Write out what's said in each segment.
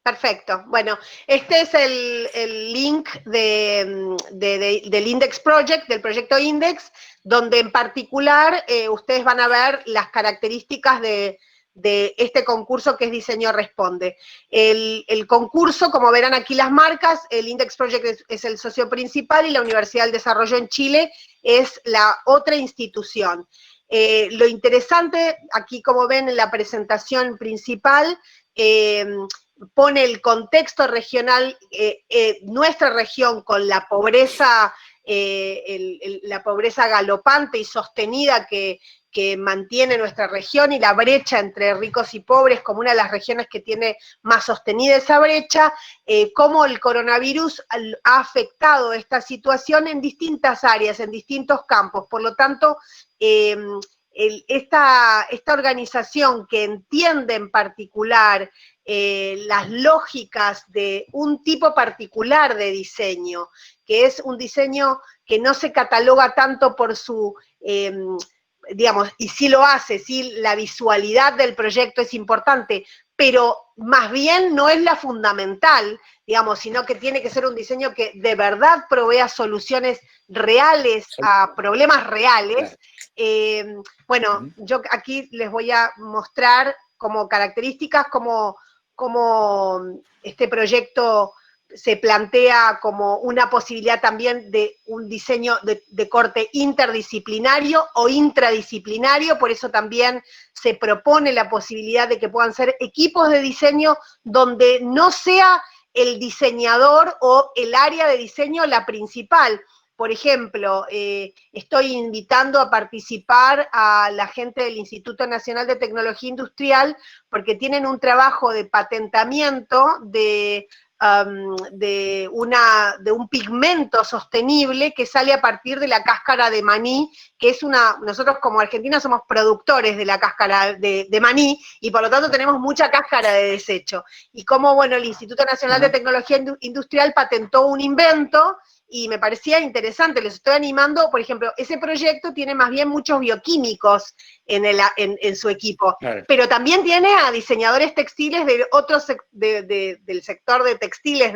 Perfecto. Bueno, este es el link del Index Project, del proyecto Index, donde en particular ustedes van a ver las características de este concurso que es Diseño Responde. El concurso, como verán aquí las marcas, el Index Project es el socio principal y la Universidad del Desarrollo en Chile es la otra institución. Lo interesante, aquí como ven en la presentación principal, pone el contexto regional, nuestra región con la pobreza, la pobreza galopante y sostenida que mantiene nuestra región y la brecha entre ricos y pobres como una de las regiones que tiene más sostenida esa brecha, cómo el coronavirus ha afectado esta situación en distintas áreas, en distintos campos. Por lo tanto, esta organización que entiende en particular las lógicas de un tipo particular de diseño, que es un diseño que no se cataloga tanto por su, digamos, y sí lo hace, sí la visualidad del proyecto es importante, pero más bien no es la fundamental, digamos, sino que tiene que ser un diseño que de verdad provea soluciones reales a problemas reales. Bueno, yo aquí les voy a mostrar como características cómo este proyecto se plantea como una posibilidad también de un diseño de corte interdisciplinario o intradisciplinario, por eso también se propone la posibilidad de que puedan ser equipos de diseño donde no sea el diseñador o el área de diseño la principal. Por ejemplo, estoy invitando a participar a la gente del Instituto Nacional de Tecnología Industrial porque tienen un trabajo de patentamiento de un pigmento sostenible que sale a partir de la cáscara de maní, que es nosotros como Argentina somos productores de la cáscara de maní, y por lo tanto tenemos mucha cáscara de desecho. Y como, bueno, el Instituto Nacional de Tecnología Industrial patentó un invento, y me parecía interesante, les estoy animando, por ejemplo, ese proyecto tiene más bien muchos bioquímicos en su equipo, claro, pero también tiene a diseñadores textiles de otros del sector de textiles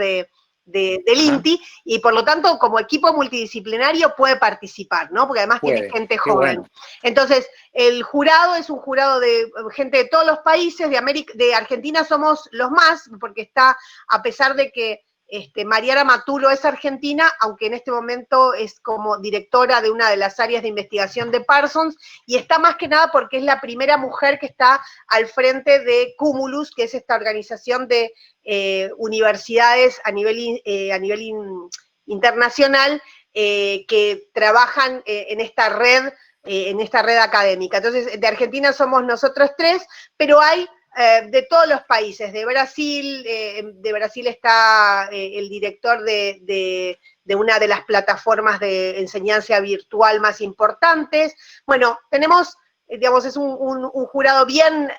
del INTI, y por lo tanto, como equipo multidisciplinario puede participar, ¿no? Porque además tiene gente joven. Bueno. Entonces, el jurado es un jurado de gente de todos los países, de Argentina somos los más, porque está, a pesar de que Mariana Maturo es argentina, aunque en este momento es como directora de una de las áreas de investigación de Parsons, y está más que nada porque es la primera mujer que está al frente de Cumulus, que es esta organización de universidades a nivel internacional que trabajan en esta red académica. Entonces, de Argentina somos nosotros tres, pero hay de todos los países, de Brasil está el director de una de las plataformas de enseñanza virtual más importantes. Bueno, tenemos, digamos, es un jurado bien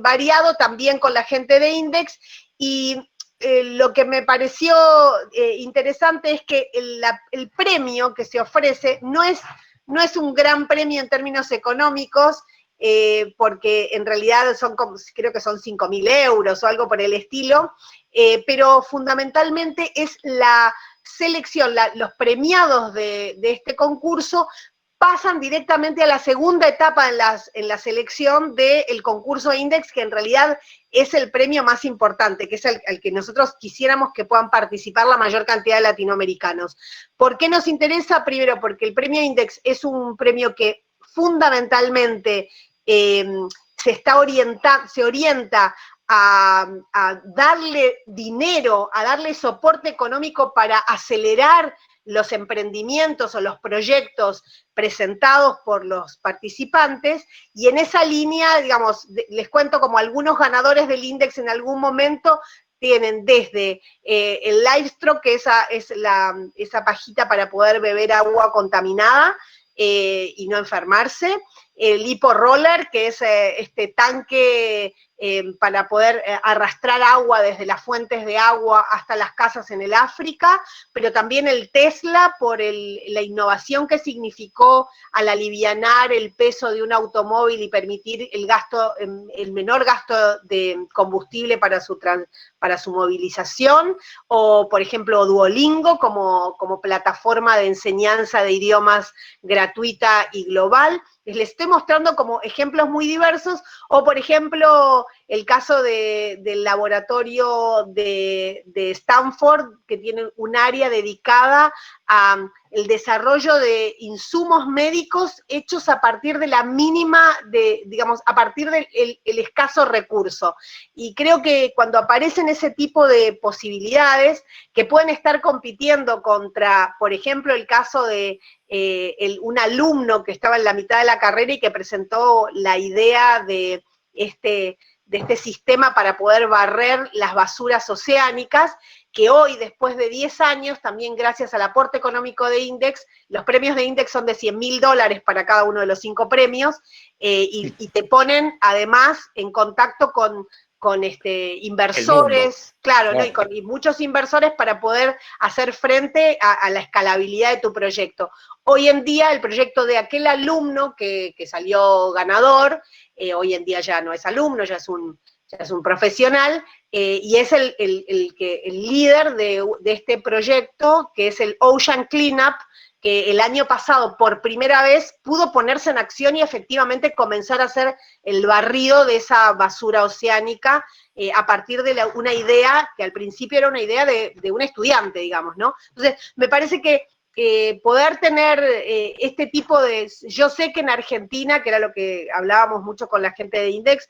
variado, también con la gente de Index, y lo que me pareció interesante es que el premio que se ofrece no es un gran premio en términos económicos, porque en realidad creo que son 5.000 euros o algo por el estilo, pero fundamentalmente es la selección, los premiados de este concurso pasan directamente a la segunda etapa en la selección del concurso Index, que en realidad es el premio más importante, que es el que nosotros quisiéramos que puedan participar la mayor cantidad de latinoamericanos. ¿Por qué nos interesa? Primero, porque el premio Index es un premio que fundamentalmente se orienta a darle dinero, a darle soporte económico para acelerar los emprendimientos o los proyectos presentados por los participantes, y en esa línea, digamos, les cuento como algunos ganadores del Index en algún momento tienen desde el Livestroke, que esa pajita para poder beber agua contaminada, y no enfermarse, el HipoRoller, que es este tanque para poder arrastrar agua desde las fuentes de agua hasta las casas en el África, pero también el Tesla por la innovación que significó al alivianar el peso de un automóvil y permitir el menor gasto de combustible para su movilización, o por ejemplo Duolingo como plataforma de enseñanza de idiomas gratuita y global. Les estoy mostrando como ejemplos muy diversos, o por ejemplo el caso del laboratorio de Stanford, que tiene un área dedicada a el desarrollo de insumos médicos hechos a partir de la mínima, digamos, a partir del el escaso recurso. Y creo que cuando aparecen ese tipo de posibilidades, que pueden estar compitiendo contra, por ejemplo, el caso de un alumno que estaba en la mitad de la carrera y que presentó la idea de este sistema para poder barrer las basuras oceánicas, que hoy, después de 10 años, también gracias al aporte económico de Index, los premios de Index son de $100.000 para cada uno de los 5 premios, y te ponen además en contacto con inversores, claro, ¿no? Y muchos inversores para poder hacer frente a la escalabilidad de tu proyecto. Hoy en día el proyecto de aquel alumno que salió ganador, hoy en día ya no es alumno, ya es un profesional, y es el líder de este proyecto, que es el Ocean Cleanup, que el año pasado por primera vez pudo ponerse en acción y efectivamente comenzar a hacer el barrido de esa basura oceánica a partir de una idea que al principio era una idea de un estudiante, digamos, ¿no? Entonces, me parece que poder tener este tipo de... Yo sé que en Argentina, que era lo que hablábamos mucho con la gente de Index,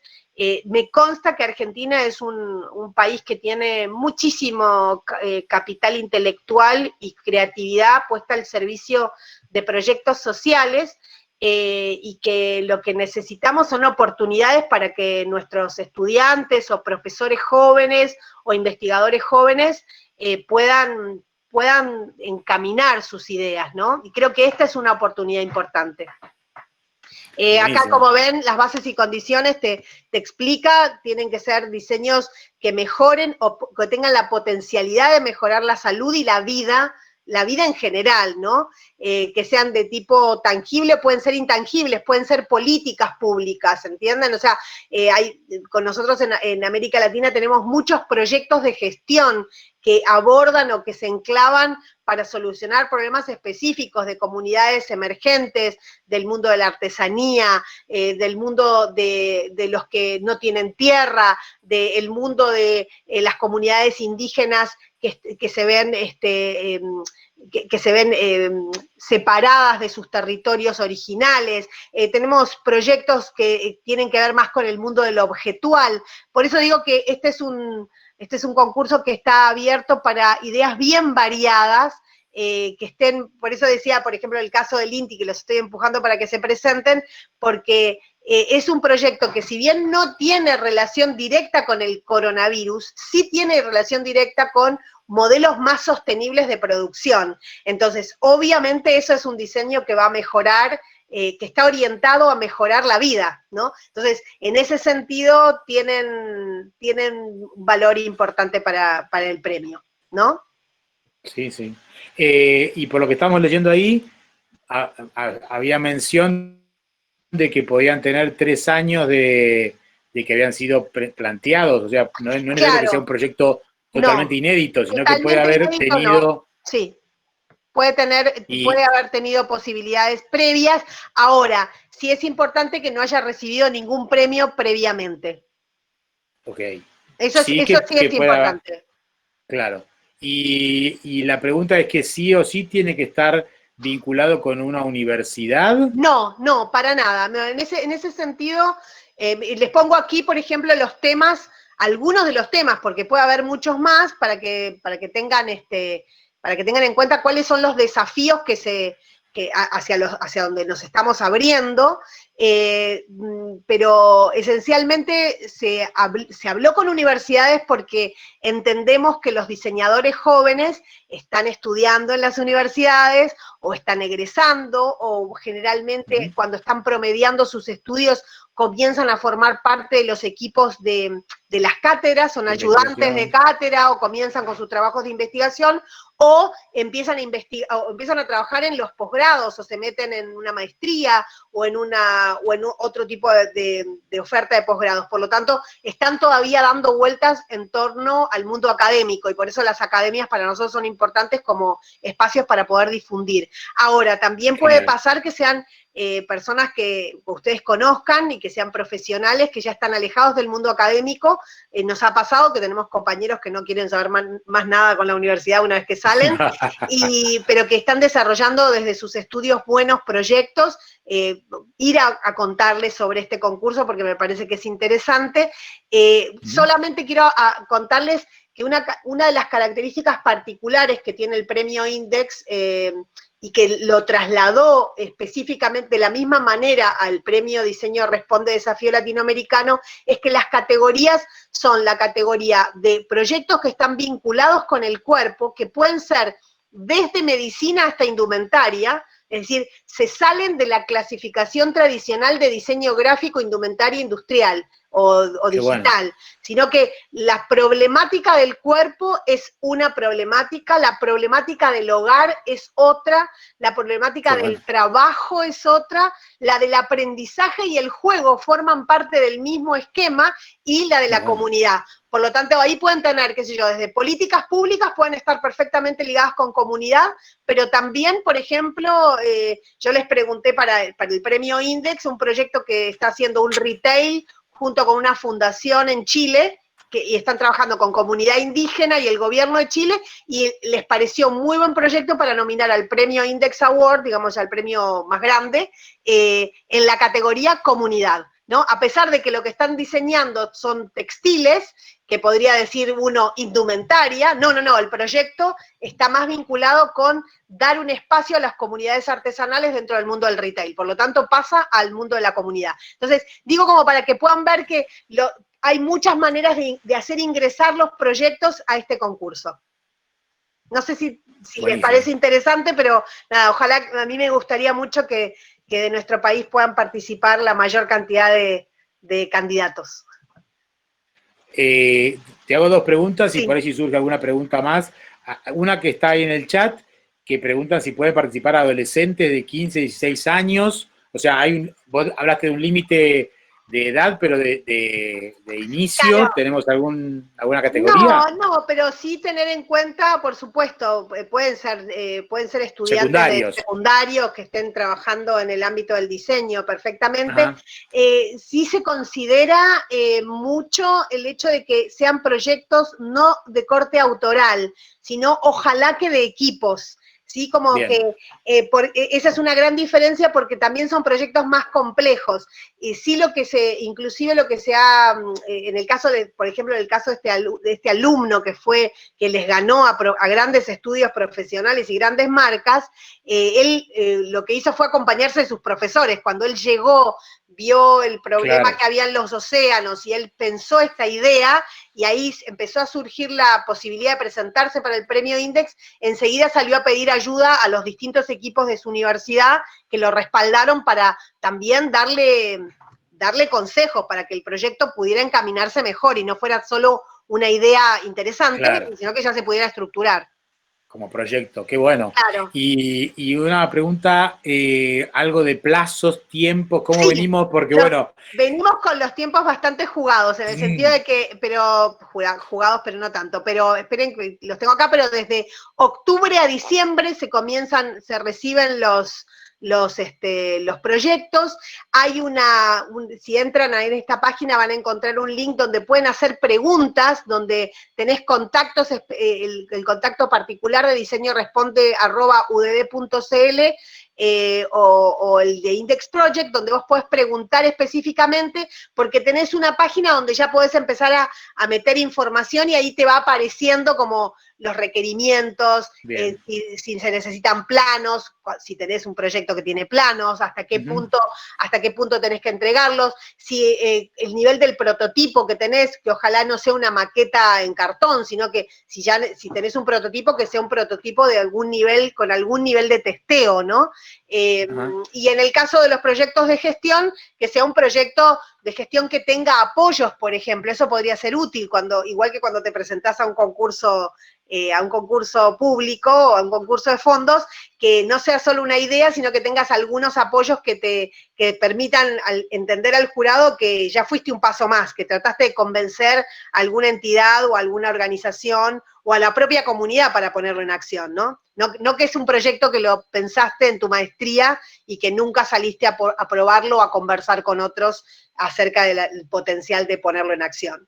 me consta que Argentina es un país que tiene muchísimo capital intelectual y creatividad puesta al servicio de proyectos sociales, y que lo que necesitamos son oportunidades para que nuestros estudiantes o profesores jóvenes o investigadores jóvenes puedan encaminar sus ideas, ¿no? Y creo que esta es una oportunidad importante. Acá, como ven, las bases y condiciones te explica, tienen que ser diseños que mejoren o que tengan la potencialidad de mejorar la salud y la vida en general, ¿no? Que sean de tipo tangible, pueden ser intangibles, pueden ser políticas públicas, ¿entienden? O sea, con nosotros en América Latina tenemos muchos proyectos de gestión que abordan o que se enclavan para solucionar problemas específicos de comunidades emergentes, del mundo de la artesanía, del mundo de los que no tienen tierra, del mundo de las comunidades indígenas que se ven separadas de sus territorios originales. Tenemos proyectos que tienen que ver más con el mundo de lo objetual. Por eso digo que este es un concurso que está abierto para ideas bien variadas, que estén, por eso decía, por ejemplo, el caso del INTI, que los estoy empujando para que se presenten, porque es un proyecto que si bien no tiene relación directa con el coronavirus, sí tiene relación directa con modelos más sostenibles de producción. Entonces, obviamente eso es un diseño que va a mejorar, que está orientado a mejorar la vida, ¿no? Entonces, en ese sentido, tienen un valor importante para el premio, ¿no? Sí, sí. Y por lo que estamos leyendo ahí, había mención de que podían tener 3 años de que habían sido planteados, o sea, no es necesario que sea un proyecto totalmente inédito, sino que puede haber tenido... No. Sí, puede haber tenido posibilidades previas. Ahora, sí es importante que no haya recibido ningún premio previamente. Ok. Eso sí es importante. Claro. Y la pregunta es que sí o sí tiene que estar vinculado con una universidad. No, para nada. En ese sentido, les pongo aquí, por ejemplo, los temas, algunos de los temas, porque puede haber muchos más, para que tengan en cuenta cuáles son los desafíos hacia donde nos estamos abriendo, pero esencialmente se habló con universidades porque entendemos que los diseñadores jóvenes están estudiando en las universidades o están egresando, o generalmente cuando están promediando sus estudios comienzan a formar parte de los equipos de las cátedras, son ayudantes de cátedra o comienzan con sus trabajos de investigación, o empiezan a trabajar en los posgrados, o se meten en una maestría, o en otro tipo de oferta de posgrados. Por lo tanto, están todavía dando vueltas en torno al mundo académico, y por eso las academias para nosotros son importantes como espacios para poder difundir. Ahora, también puede pasar que sean personas que ustedes conozcan y que sean profesionales que ya están alejados del mundo académico. Nos ha pasado que tenemos compañeros que no quieren saber más nada con la universidad una vez que salen, pero que están desarrollando desde sus estudios buenos proyectos. Ir a contarles sobre este concurso porque me parece que es interesante. Solamente quiero contarles que una de las características particulares que tiene el premio Index, y que lo trasladó específicamente de la misma manera al premio Diseño Responde Desafío Latinoamericano, es que las categorías son la categoría de proyectos que están vinculados con el cuerpo, que pueden ser desde medicina hasta indumentaria, es decir, se salen de la clasificación tradicional de diseño gráfico, indumentaria industrial o digital, bueno, sino que la problemática del cuerpo es una problemática, la problemática del hogar es otra, la problemática del trabajo es otra, la del aprendizaje y el juego forman parte del mismo esquema, y la de la comunidad. Por lo tanto, ahí pueden tener, qué sé yo, desde políticas públicas pueden estar perfectamente ligadas con comunidad, pero también, por ejemplo, yo les pregunté para el premio Index, un proyecto que está haciendo un retail junto con una fundación en Chile, y están trabajando con comunidad indígena y el gobierno de Chile, y les pareció muy buen proyecto para nominar al premio Index Award, digamos, al premio más grande, en la categoría comunidad, ¿no? A pesar de que lo que están diseñando son textiles, que podría decir uno indumentaria, no, el proyecto está más vinculado con dar un espacio a las comunidades artesanales dentro del mundo del retail, por lo tanto pasa al mundo de la comunidad. Entonces, digo como para que puedan ver que hay muchas maneras de hacer ingresar los proyectos a este concurso. No sé si les parece interesante, pero nada, ojalá, a mí me gustaría mucho que de nuestro país puedan participar la mayor cantidad de candidatos. Te hago dos preguntas y por ahí si surge alguna pregunta más. Una que está ahí en el chat, que preguntan si pueden participar adolescentes de 15, 16 años. O sea, vos hablaste de un límite de edad, pero de inicio, claro. ¿Tenemos alguna categoría? No, pero sí tener en cuenta, por supuesto, pueden ser estudiantes secundarios que estén trabajando en el ámbito del diseño perfectamente. Sí se considera mucho el hecho de que sean proyectos no de corte autoral, sino ojalá que de equipos. ¿Sí? Como bien. Que esa es una gran diferencia porque también son proyectos más complejos. Y sí inclusive lo que se ha, en el caso por ejemplo, en el caso de este alumno que les ganó a grandes estudios profesionales y grandes marcas, él lo que hizo fue acompañarse de sus profesores. Cuando él llegó, vio el problema que había en los océanos y él pensó esta idea, y ahí empezó a surgir la posibilidad de presentarse para el premio Index, enseguida salió a pedir ayuda a los distintos equipos de su universidad que lo respaldaron para también darle consejos para que el proyecto pudiera encaminarse mejor y no fuera solo una idea interesante, sino que ya se pudiera estructurar. Como proyecto, qué bueno. Claro. Y una pregunta, algo de plazos, tiempos, ¿cómo venimos? Porque bueno... Venimos con los tiempos bastante jugados, en el sentido de que, jugados pero no tanto, pero esperen que los tengo acá, pero desde octubre a diciembre se reciben los proyectos. Hay si entran en esta página van a encontrar un link donde pueden hacer preguntas, donde tenés contactos, el contacto particular de Diseño Responde @udd.cl, o el de Index Project, donde vos podés preguntar específicamente, porque tenés una página donde ya podés empezar a meter información y ahí te va apareciendo como los requerimientes, si se necesitan planos, si tenés un proyecto que tiene planos, hasta qué punto tenés que entregarlos, si el nivel del prototipo que tenés, que ojalá no sea una maqueta en cartón, sino que si tenés un prototipo, que sea un prototipo de algún nivel, con algún nivel de testeo, ¿no? Y en el caso de los proyectos de gestión, que sea un proyecto de gestión que tenga apoyos, por ejemplo, eso podría ser útil, igual que cuando te presentás a un concurso público o a un concurso de fondos, que no sea solo una idea, sino que tengas algunos apoyos que permitan entender al jurado que ya fuiste un paso más, que trataste de convencer a alguna entidad o a alguna organización o a la propia comunidad para ponerlo en acción, ¿no? No que es un proyecto que lo pensaste en tu maestría y que nunca saliste a probarlo o a conversar con otros acerca del potencial de ponerlo en acción.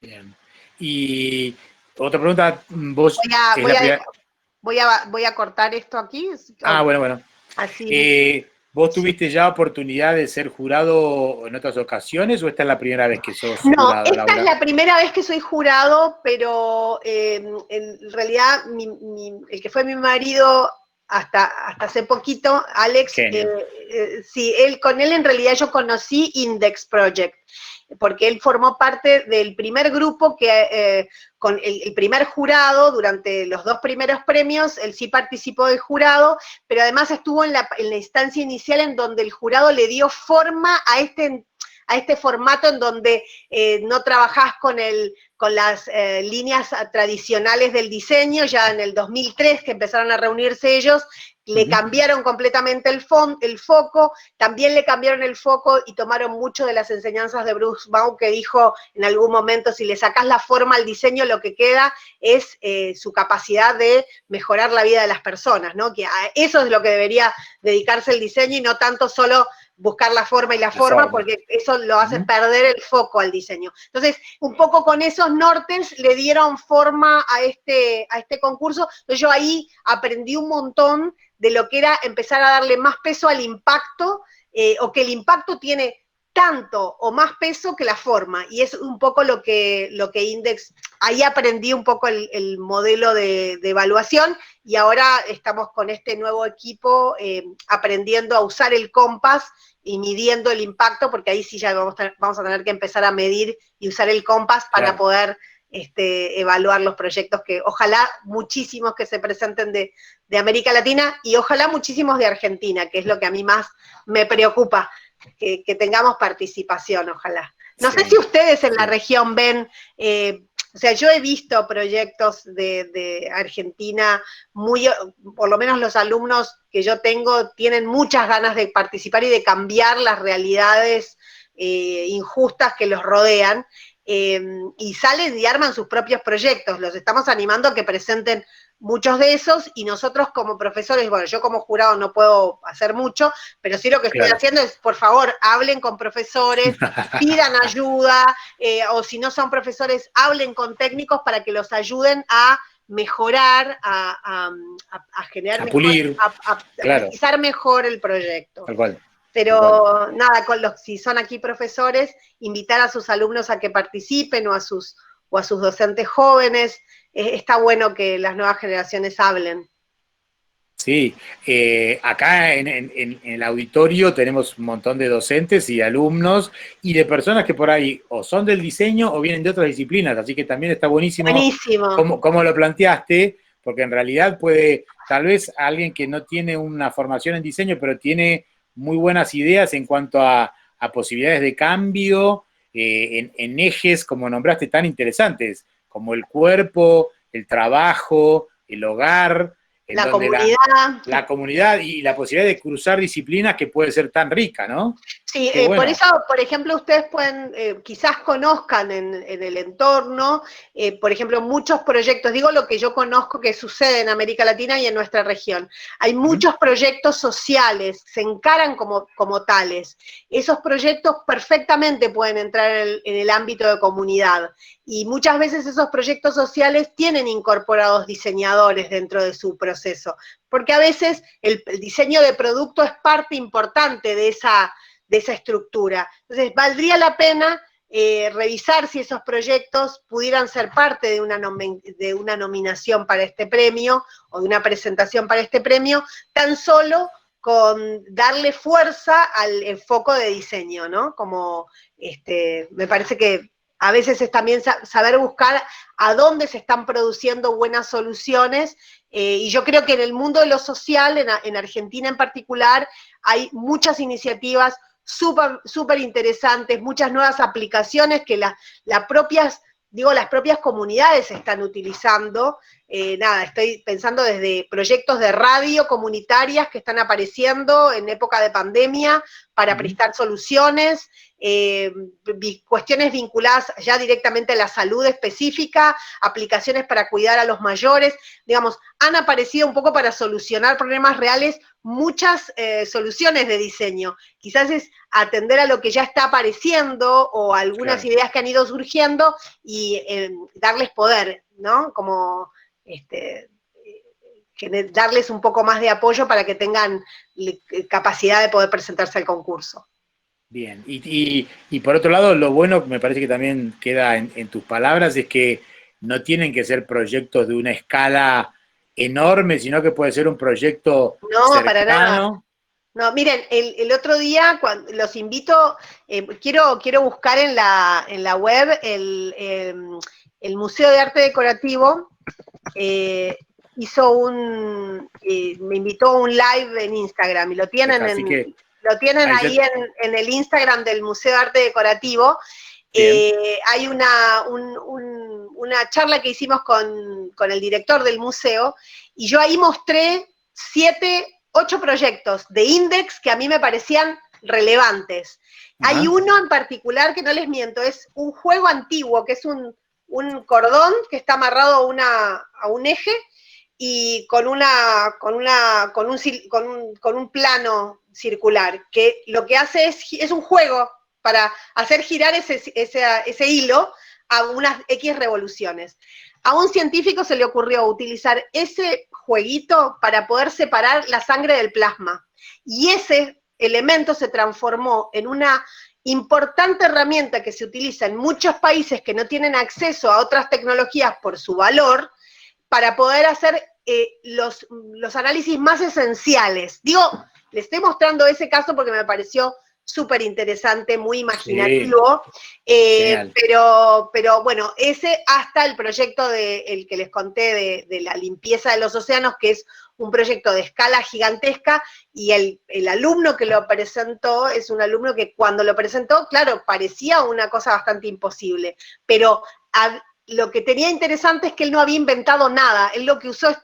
Bien. Y otra pregunta, vos... Voy a cortar esto aquí. Bueno. Así. ¿Vos tuviste ya oportunidad de ser jurado en otras ocasiones o esta es la primera vez que sos jurado? No, esta Laura? Es la primera vez que soy jurado, pero en realidad el que fue mi marido hasta hace poquito, Alex, sí, con él en realidad yo conocí Index Project, porque él formó parte del primer grupo con el primer jurado, durante los 2 primeros premios, él sí participó de jurado, pero además estuvo en la instancia inicial en donde el jurado le dio forma a este formato en donde no trabajás con las líneas tradicionales del diseño. Ya en el 2003 que empezaron a reunirse ellos, le cambiaron completamente el foco, también le cambiaron el foco y tomaron mucho de las enseñanzas de Bruce Baum, que dijo en algún momento, si le sacás la forma al diseño, lo que queda es su capacidad de mejorar la vida de las personas, ¿no? Que a eso es lo que debería dedicarse el diseño y no tanto solo buscar la forma y la forma, porque eso lo hace perder el foco al diseño. Entonces, un poco con esos nortes le dieron forma a este concurso. Entonces yo ahí aprendí un montón de lo que era empezar a darle más peso al impacto, o que el impacto tiene tanto o más peso que la forma, y es un poco lo que Index, ahí aprendí un poco el modelo de evaluación, y ahora estamos con este nuevo equipo aprendiendo a usar el compás y midiendo el impacto, porque ahí sí ya vamos a tener que empezar a medir y usar el compás para poder evaluar los proyectos, que ojalá muchísimos que se presenten de América Latina, y ojalá muchísimos de Argentina, que es lo que a mí más me preocupa, que tengamos participación, ojalá. No sé si ustedes en la región ven, o sea, yo he visto proyectos de Argentina, por lo menos los alumnos que yo tengo tienen muchas ganas de participar y de cambiar las realidades injustas que los rodean, y salen y arman sus propios proyectos. Los estamos animando a que presenten muchos de esos, y nosotros como profesores, bueno, yo como jurado no puedo hacer mucho, pero sí lo que estoy haciendo es, por favor, hablen con profesores, pidan ayuda, o si no son profesores, hablen con técnicos para que los ayuden a mejorar, a generar mejor, pulir, a realizar mejor el proyecto. Tal cual. Pero nada, si son aquí profesores, invitar a sus alumnos a que participen, o a sus docentes jóvenes. Está bueno que las nuevas generaciones hablen. Sí, acá en el auditorio tenemos un montón de docentes y de alumnos y de personas que por ahí o son del diseño o vienen de otras disciplinas, así que también está buenísimo. Cómo lo planteaste, porque en realidad puede, tal vez alguien que no tiene una formación en diseño, pero tiene muy buenas ideas en cuanto a posibilidades de cambio en ejes, como nombraste, tan interesantes, como el cuerpo, el trabajo, el hogar, la comunidad. La comunidad y la posibilidad de cruzar disciplinas que puede ser tan rica, ¿no? Sí, bueno. Por eso, por ejemplo, ustedes pueden, quizás conozcan en el entorno, por ejemplo, muchos proyectos, digo lo que yo conozco que sucede en América Latina y en nuestra región. Hay muchos proyectos sociales, se encaran como tales. Esos proyectos perfectamente pueden entrar en el ámbito de comunidad, y muchas veces esos proyectos sociales tienen incorporados diseñadores dentro de su proceso, porque a veces el diseño de producto es parte importante de esa estructura. Entonces, valdría la pena revisar si esos proyectos pudieran ser parte de una nominación para este premio, o de una presentación para este premio, tan solo con darle fuerza al foco de diseño, ¿no? Como, me parece que a veces es también saber buscar a dónde se están produciendo buenas soluciones, y yo creo que en el mundo de lo social, en Argentina en particular, hay muchas iniciativas súper interesantes, muchas nuevas aplicaciones que las propias comunidades están utilizando. Estoy pensando desde proyectos de radio comunitarias que están apareciendo en época de pandemia para prestar soluciones, cuestiones vinculadas ya directamente a la salud específica, aplicaciones para cuidar a los mayores, digamos, han aparecido un poco para solucionar problemas reales, muchas soluciones de diseño. Quizás es atender a lo que ya está apareciendo o algunas ideas que han ido surgiendo y darles poder, ¿no? Como darles un poco más de apoyo para que tengan capacidad de poder presentarse al concurso. Bien, y por otro lado, lo bueno, me parece que también queda en tus palabras, es que no tienen que ser proyectos de una escala enorme, sino que puede ser un proyecto cercano. Para nada. No, miren, el otro día, los invito, quiero buscar en la web el Museo de Arte Decorativo, me invitó a un live en Instagram, y lo tienen ahí en el Instagram del Museo de Arte Decorativo. Hay una charla que hicimos con el director del museo, y yo ahí mostré 8 proyectos de Index que a mí me parecían relevantes. Hay uno en particular que no les miento, es un juego antiguo, que es un cordón que está amarrado a un eje, y con un plano circular, que lo que hace es un juego para hacer girar ese hilo a unas X revoluciones. A un científico se le ocurrió utilizar ese jueguito para poder separar la sangre del plasma, y ese elemento se transformó en una importante herramienta que se utiliza en muchos países que no tienen acceso a otras tecnologías por su valor, para poder hacer los análisis más esenciales. Les estoy mostrando ese caso porque me pareció súper interesante, muy imaginativo, pero bueno, ese hasta el proyecto el que les conté de la limpieza de los océanos, que es un proyecto de escala gigantesca, y el alumno que lo presentó es un alumno que cuando lo presentó, claro, parecía una cosa bastante imposible, pero lo que tenía interesante es que él no había inventado nada, él lo que usó es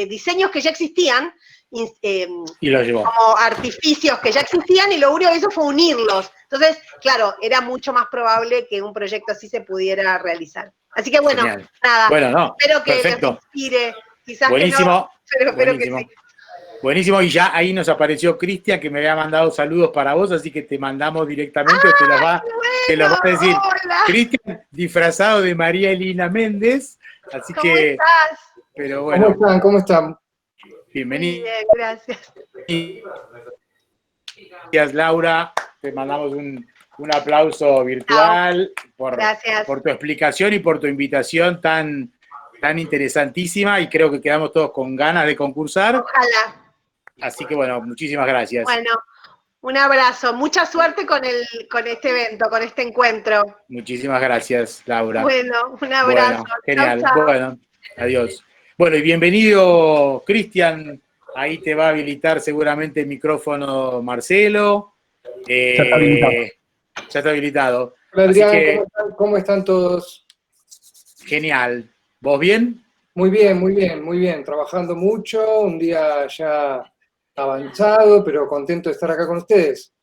diseños que ya existían, y lo llevó. Como artificios que ya existían, y lo único que hizo fue unirlos. Entonces, claro, era mucho más probable que un proyecto así se pudiera realizar. Así que bueno, Genial. nada, Bueno, espero que perfecto. los inspire, quizás buenísimo, que no, pero espero buenísimo. que sí. Buenísimo, y ya ahí nos apareció Cristian, que me había mandado saludos para vos, así que te mandamos directamente, o te los va a decir. Cristian, disfrazado de María Elina Méndez, así ¿Cómo estás? Pero bueno. ¿Cómo están? Bienvenido. Muy bien, gracias. Gracias, Laura. Te mandamos un aplauso virtual por tu explicación y por tu invitación tan interesantísima, y creo que quedamos todos con ganas de concursar. Ojalá. Así que bueno, muchísimas gracias. Bueno, un abrazo. Mucha suerte con este evento, con este encuentro. Muchísimas gracias, Laura. Bueno, un abrazo. Bueno, genial. Chau, chau. Bueno, adiós. Bueno, y bienvenido, Cristian. Ahí te va a habilitar seguramente el micrófono Marcelo. Ya está habilitado. Ya está habilitado. Hola, Adrián, que, ¿cómo están todos? Genial. ¿Vos bien? Muy bien. Trabajando mucho, un día ya avanzado, pero contento de estar acá con ustedes.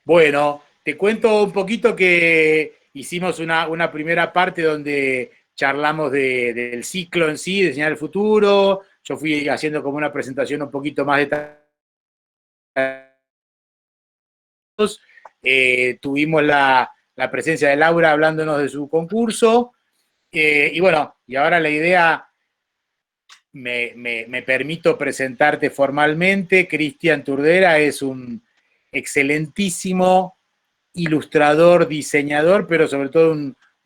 Bueno, te cuento un poquito que hicimos una primera parte donde charlamos del ciclo en sí, de Diseñar el Futuro. Yo fui haciendo como una presentación un poquito más detallada. Tuvimos la presencia de Laura hablándonos de su concurso. Y bueno, y ahora la idea, me permito presentarte formalmente. Cristian Turdera es un excelentísimo ilustrador, diseñador, pero sobre todo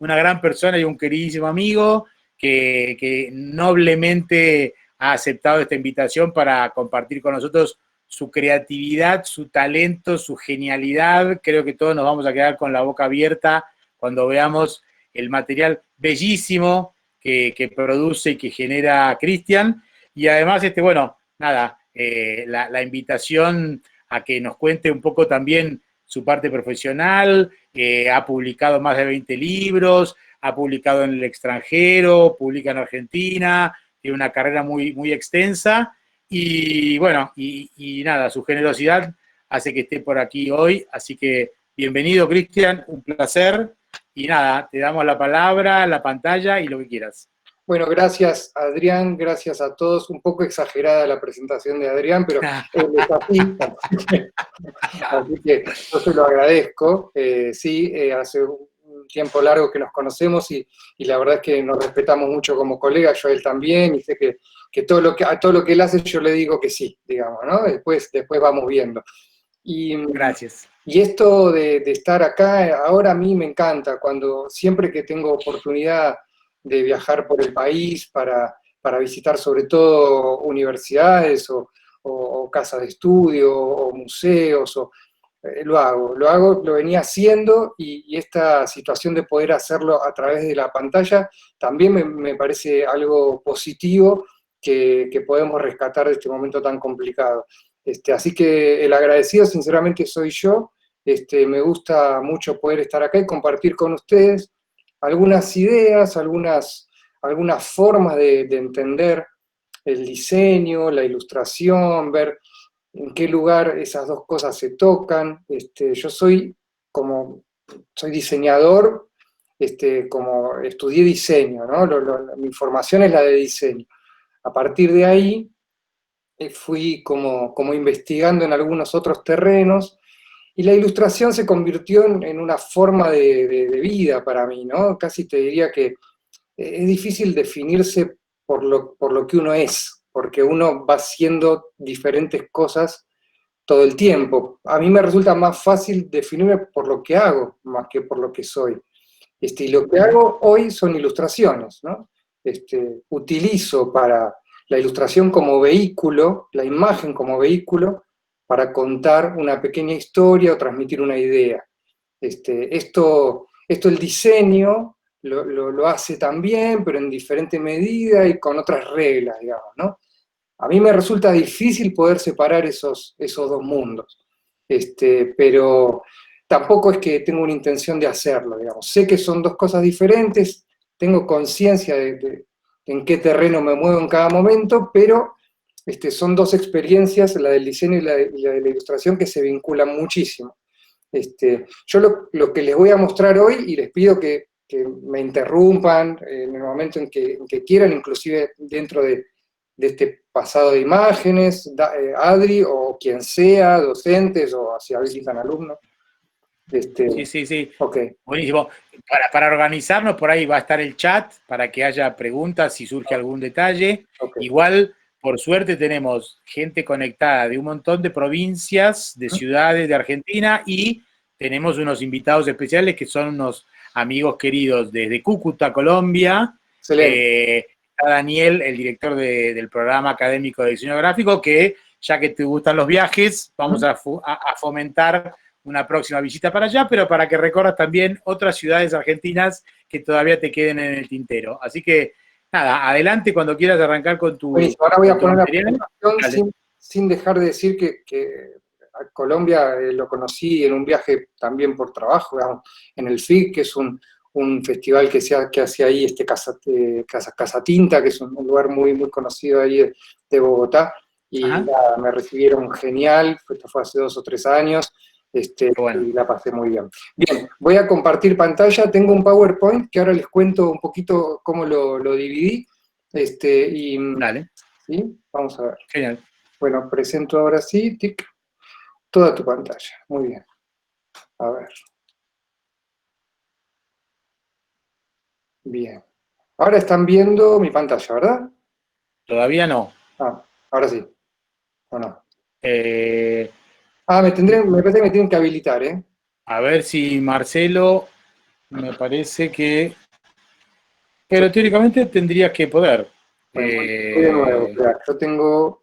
una gran persona y un queridísimo amigo que noblemente ha aceptado esta invitación para compartir con nosotros su creatividad, su talento, su genialidad. Creo que todos nos vamos a quedar con la boca abierta cuando veamos el material bellísimo que produce y que genera Cristian. Y además, bueno, nada, la invitación a que nos cuente un poco también su parte profesional, ha publicado más de 20 libros, ha publicado en el extranjero, publica en Argentina, tiene una carrera muy, muy extensa, y bueno, y nada, su generosidad hace que esté por aquí hoy, así que bienvenido, Cristian, un placer, y nada, te damos la palabra, la pantalla y lo que quieras. Bueno, gracias Adrián, gracias a todos. Un poco exagerada la presentación de Adrián, pero él es así, así que yo se lo agradezco. Sí, hace un tiempo largo que nos conocemos y la verdad es que nos respetamos mucho como colegas, yo a él también, y sé que a todo lo que él hace yo le digo que sí, digamos, ¿no? Después vamos viendo. Gracias. Y esto de estar acá, ahora a mí me encanta, siempre que tengo oportunidad de viajar por el país para visitar sobre todo universidades o casas de estudio o museos, lo venía haciendo y esta situación de poder hacerlo a través de la pantalla también me parece algo positivo que podemos rescatar de este momento tan complicado. Así que el agradecido sinceramente soy yo. Me gusta mucho poder estar acá y compartir con ustedes algunas ideas, algunas formas de entender el diseño, la ilustración, ver en qué lugar esas dos cosas se tocan. Yo soy diseñador, como estudié diseño, ¿no? Mi formación es la de diseño. A partir de ahí fui como investigando en algunos otros terrenos, y la ilustración se convirtió en una forma de vida para mí, ¿no? Casi te diría que es difícil definirse por lo que uno es, porque uno va haciendo diferentes cosas todo el tiempo. A mí me resulta más fácil definirme por lo que hago, más que por lo que soy. Y lo que hago hoy son ilustraciones, ¿no? Utilizo para la ilustración como vehículo, la imagen como vehículo, para contar una pequeña historia o transmitir una idea. Esto el diseño lo hace también, pero en diferente medida y con otras reglas, digamos, ¿no? A mí me resulta difícil poder separar esos dos mundos, pero tampoco es que tengo una intención de hacerlo, digamos. Sé que son dos cosas diferentes, tengo conciencia de en qué terreno me muevo en cada momento, pero son dos experiencias, la del diseño y la de la ilustración, que se vinculan muchísimo. Yo lo que les voy a mostrar hoy, y les pido que me interrumpan en el momento en que quieran, inclusive dentro de este pasado de imágenes, Adri o quien sea, docentes o si habilitan alumnos. Sí. Ok. Buenísimo. Para organizarnos, por ahí va a estar el chat para que haya preguntas si surge algún detalle. Okay. Igual, por suerte, tenemos gente conectada de un montón de provincias, de ciudades de Argentina, y tenemos unos invitados especiales que son unos amigos queridos desde Cúcuta, Colombia. Está Daniel, el director del programa académico de diseño gráfico, que ya que te gustan los viajes, vamos a fomentar una próxima visita para allá, pero para que recorras también otras ciudades argentinas que todavía te queden en el tintero. Así que, nada, adelante cuando quieras arrancar con tu Buenísimo. Ahora voy a poner material. la presentación sin dejar de decir que a Colombia lo conocí en un viaje también por trabajo, digamos, en el FIC, que es un festival que hace ahí Casa Tinta, que es un lugar muy, muy conocido ahí de Bogotá, y nada, me recibieron genial, esto fue hace 2 o 3 años, bueno. Y la pasé muy bien. Bien, voy a compartir pantalla, tengo un PowerPoint que ahora les cuento un poquito cómo lo dividí, Dale. ¿sí? Vamos a ver. Genial. Bueno, presento ahora sí, tic, toda tu pantalla, muy bien. A ver. Bien. Ahora están viendo mi pantalla, ¿verdad? Todavía no. Ah, ahora sí. ¿O no? Me parece que me tienen que habilitar, ¿eh? A ver si Marcelo, me parece que... Pero teóricamente tendrías que poder. Bueno, voy de nuevo, claro. Yo tengo...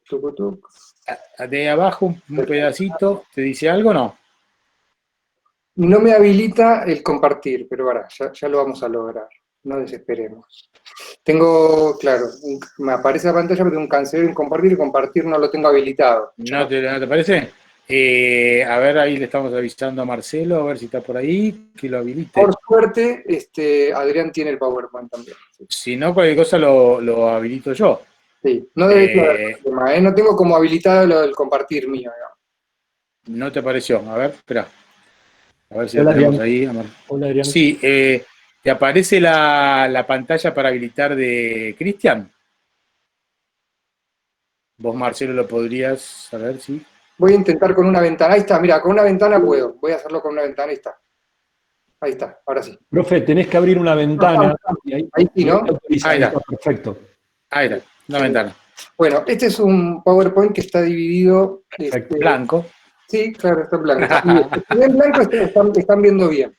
De abajo un pedacito, ¿te dice algo o no? no me habilita el compartir, pero ahora ya lo vamos a lograr, no desesperemos. Tengo, claro, me aparece la pantalla, pero tengo un cancelar en compartir, y compartir no lo tengo habilitado. ¿No te parece? A ver, ahí le estamos avisando a Marcelo, a ver si está por ahí, que lo habilite. Por suerte, Adrián tiene el PowerPoint también. Sí, Si no, cualquier cosa lo habilito yo. sí. No debe haber problema, ¿eh? No tengo como habilitado lo del compartir mío, digamos. ¿No te pareció? A ver, espera. A ver si Hola, lo tenemos Adrián. ahí. Hola, Adrián. Sí, ¿te aparece la pantalla para habilitar de Cristian? Vos, Marcelo, lo podrías saber, ¿sí? Voy a intentar con una ventana. Ahí está, mira, con una ventana puedo. Voy a hacerlo con una ventana, ahí está. Ahí está, ahora sí. Profe, tenés que abrir una ventana. Ahí sí, ¿no? Ahí está. Perfecto. Ahí está, una ventana. Bueno, este es un PowerPoint que está dividido... Blanco. Sí, claro, está en blanco. Si en blanco están viendo bien.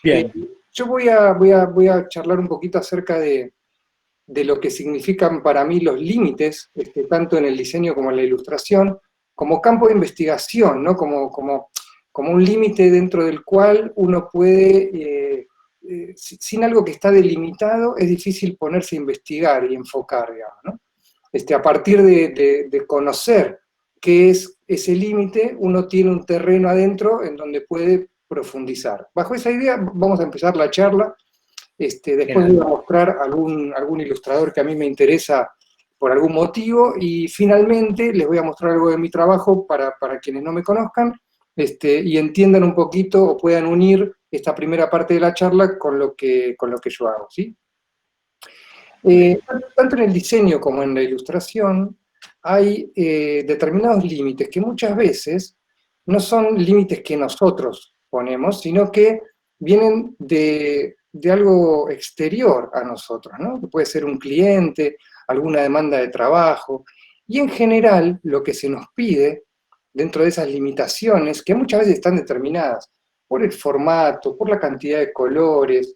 Bien. Yo voy a charlar un poquito acerca de lo que significan para mí los límites, tanto en el diseño como en la ilustración, como campo de investigación, ¿no? Como un límite dentro del cual uno puede, sin algo que está delimitado, es difícil ponerse a investigar y enfocar, digamos, ¿no? A partir de conocer qué es ese límite, uno tiene un terreno adentro en donde puede profundizar. Bajo esa idea vamos a empezar la charla. Después voy a mostrar algún ilustrador que a mí me interesa por algún motivo, y finalmente les voy a mostrar algo de mi trabajo para quienes no me conozcan, y entiendan un poquito o puedan unir esta primera parte de la charla con lo que yo hago, ¿sí? Tanto en el diseño como en la ilustración hay determinados límites que muchas veces no son límites que nosotros ponemos, sino que vienen de algo exterior a nosotros, ¿no? Que puede ser un cliente, alguna demanda de trabajo, y en general lo que se nos pide dentro de esas limitaciones, que muchas veces están determinadas por el formato, por la cantidad de colores,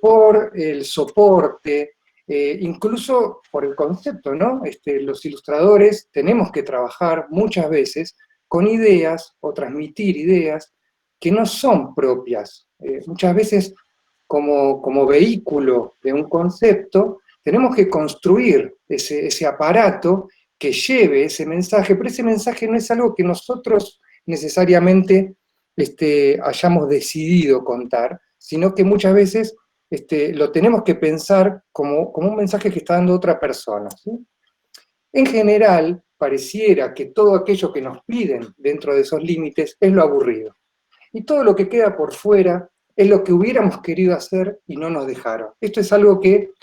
por el soporte, incluso por el concepto, ¿no? Los ilustradores tenemos que trabajar muchas veces con ideas o transmitir ideas que no son propias. Muchas veces como vehículo de un concepto tenemos que construir ese aparato que lleve ese mensaje, pero ese mensaje no es algo que nosotros necesariamente hayamos decidido contar, sino que muchas veces lo tenemos que pensar como un mensaje que está dando otra persona, ¿sí? En general, pareciera que todo aquello que nos piden dentro de esos límites es lo aburrido. Y todo lo que queda por fuera es lo que hubiéramos querido hacer y no nos dejaron. Esto es algo que,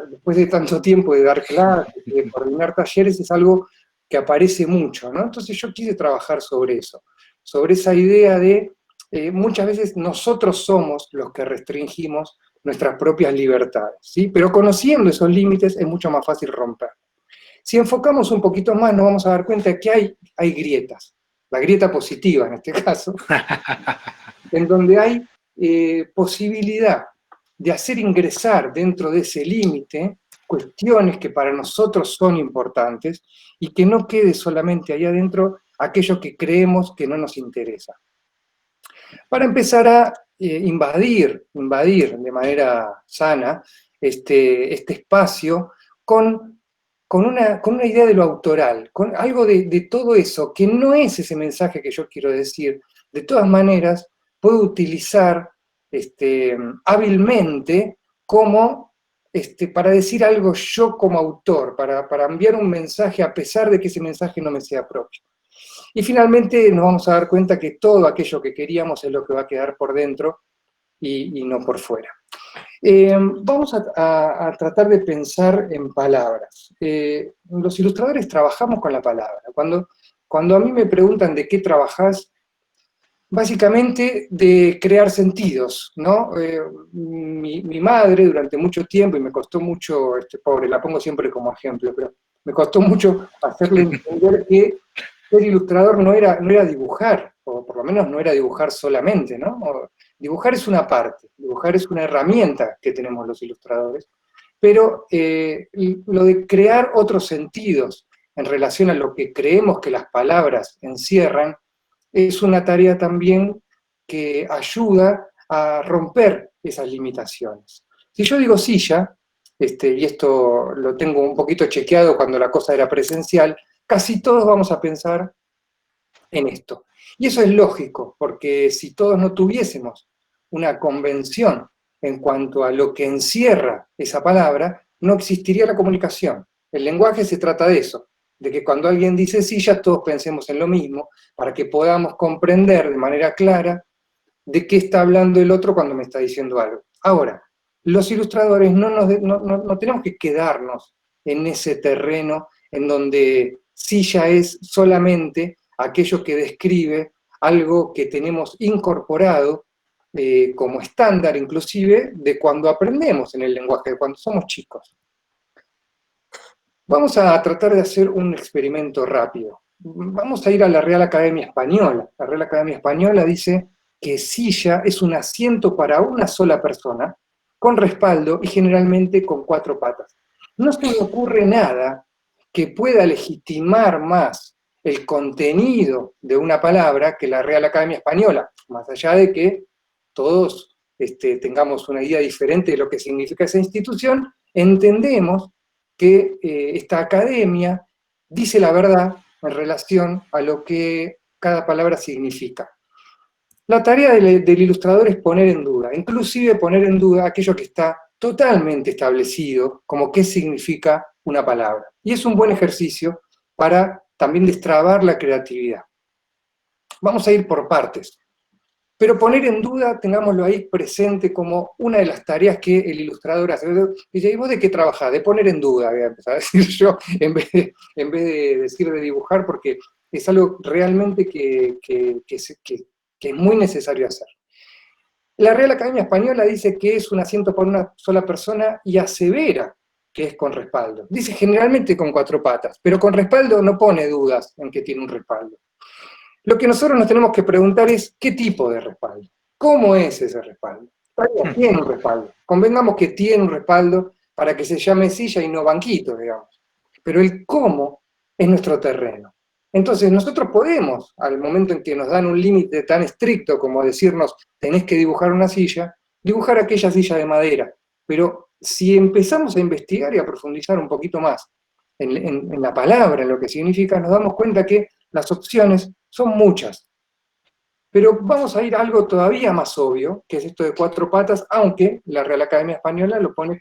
después de tanto tiempo de dar clases, de coordinar talleres, es algo que aparece mucho, ¿no? Entonces yo quise trabajar sobre eso, sobre esa idea de muchas veces nosotros somos los que restringimos nuestras propias libertades, ¿sí? Pero conociendo esos límites es mucho más fácil romper. Si enfocamos un poquito más, nos vamos a dar cuenta que hay grietas, la grieta positiva en este caso, en donde hay posibilidad de hacer ingresar dentro de ese límite cuestiones que para nosotros son importantes y que no quede solamente ahí adentro aquello que creemos que no nos interesa. Para empezar a invadir de manera sana este espacio con una idea de lo autoral, con algo de todo eso, que no es ese mensaje que yo quiero decir. De todas maneras, puedo utilizar hábilmente como para decir algo yo como autor, para enviar un mensaje a pesar de que ese mensaje no me sea propio. Y finalmente nos vamos a dar cuenta que todo aquello que queríamos es lo que va a quedar por dentro y no por fuera. Vamos a tratar de pensar en palabras. Los ilustradores trabajamos con la palabra. Cuando a mí me preguntan de qué trabajás, básicamente de crear sentidos, ¿no? Mi madre durante mucho tiempo, y me costó mucho, pobre, la pongo siempre como ejemplo, pero me costó mucho hacerle entender que ser ilustrador no era dibujar, o por lo menos no era dibujar solamente, ¿no? Dibujar es una parte, dibujar es una herramienta que tenemos los ilustradores, pero lo de crear otros sentidos en relación a lo que creemos que las palabras encierran, es una tarea también que ayuda a romper esas limitaciones. Si yo digo silla, y esto lo tengo un poquito chequeado cuando la cosa era presencial, casi todos vamos a pensar en esto. Y eso es lógico, porque si todos no tuviésemos una convención en cuanto a lo que encierra esa palabra, no existiría la comunicación. El lenguaje se trata de eso, de que cuando alguien dice silla, todos pensemos en lo mismo, para que podamos comprender de manera clara de qué está hablando el otro cuando me está diciendo algo. Ahora, los ilustradores no tenemos que quedarnos en ese terreno en donde silla es solamente aquello que describe algo que tenemos incorporado como estándar inclusive de cuando aprendemos en el lenguaje, de cuando somos chicos. Vamos a tratar de hacer un experimento rápido. Vamos a ir a la Real Academia Española. La Real Academia Española dice que silla es un asiento para una sola persona, con respaldo y generalmente con 4 patas. No se me ocurre nada que pueda legitimar más el contenido de una palabra que la Real Academia Española, más allá de que todos tengamos una idea diferente de lo que significa esa institución, entendemos que esta academia dice la verdad en relación a lo que cada palabra significa. La tarea del ilustrador es poner en duda, inclusive poner en duda aquello que está totalmente establecido, como qué significa una palabra. Y es un buen ejercicio para también destrabar la creatividad. Vamos a ir por partes. Pero poner en duda, tengámoslo ahí presente como una de las tareas que el ilustrador hace. ¿Y vos de qué trabajás? De poner en duda, voy a empezar a decir yo, en vez de decir de dibujar, porque es algo realmente que es muy necesario hacer. La Real Academia Española dice que es un asiento para una sola persona y asevera que es con respaldo. Dice generalmente con 4 patas, pero con respaldo no pone dudas en que tiene un respaldo. Lo que nosotros nos tenemos que preguntar es, ¿qué tipo de respaldo? ¿Cómo es ese respaldo? Tiene un respaldo. Convengamos que tiene un respaldo para que se llame silla y no banquito, digamos. Pero el cómo es nuestro terreno. Entonces nosotros podemos, al momento en que nos dan un límite tan estricto como decirnos, tenés que dibujar una silla, dibujar aquella silla de madera. Pero si empezamos a investigar y a profundizar un poquito más en la palabra, en lo que significa, nos damos cuenta que las opciones son muchas. Pero vamos a ir a algo todavía más obvio, que es esto de 4 patas, aunque la Real Academia Española lo pone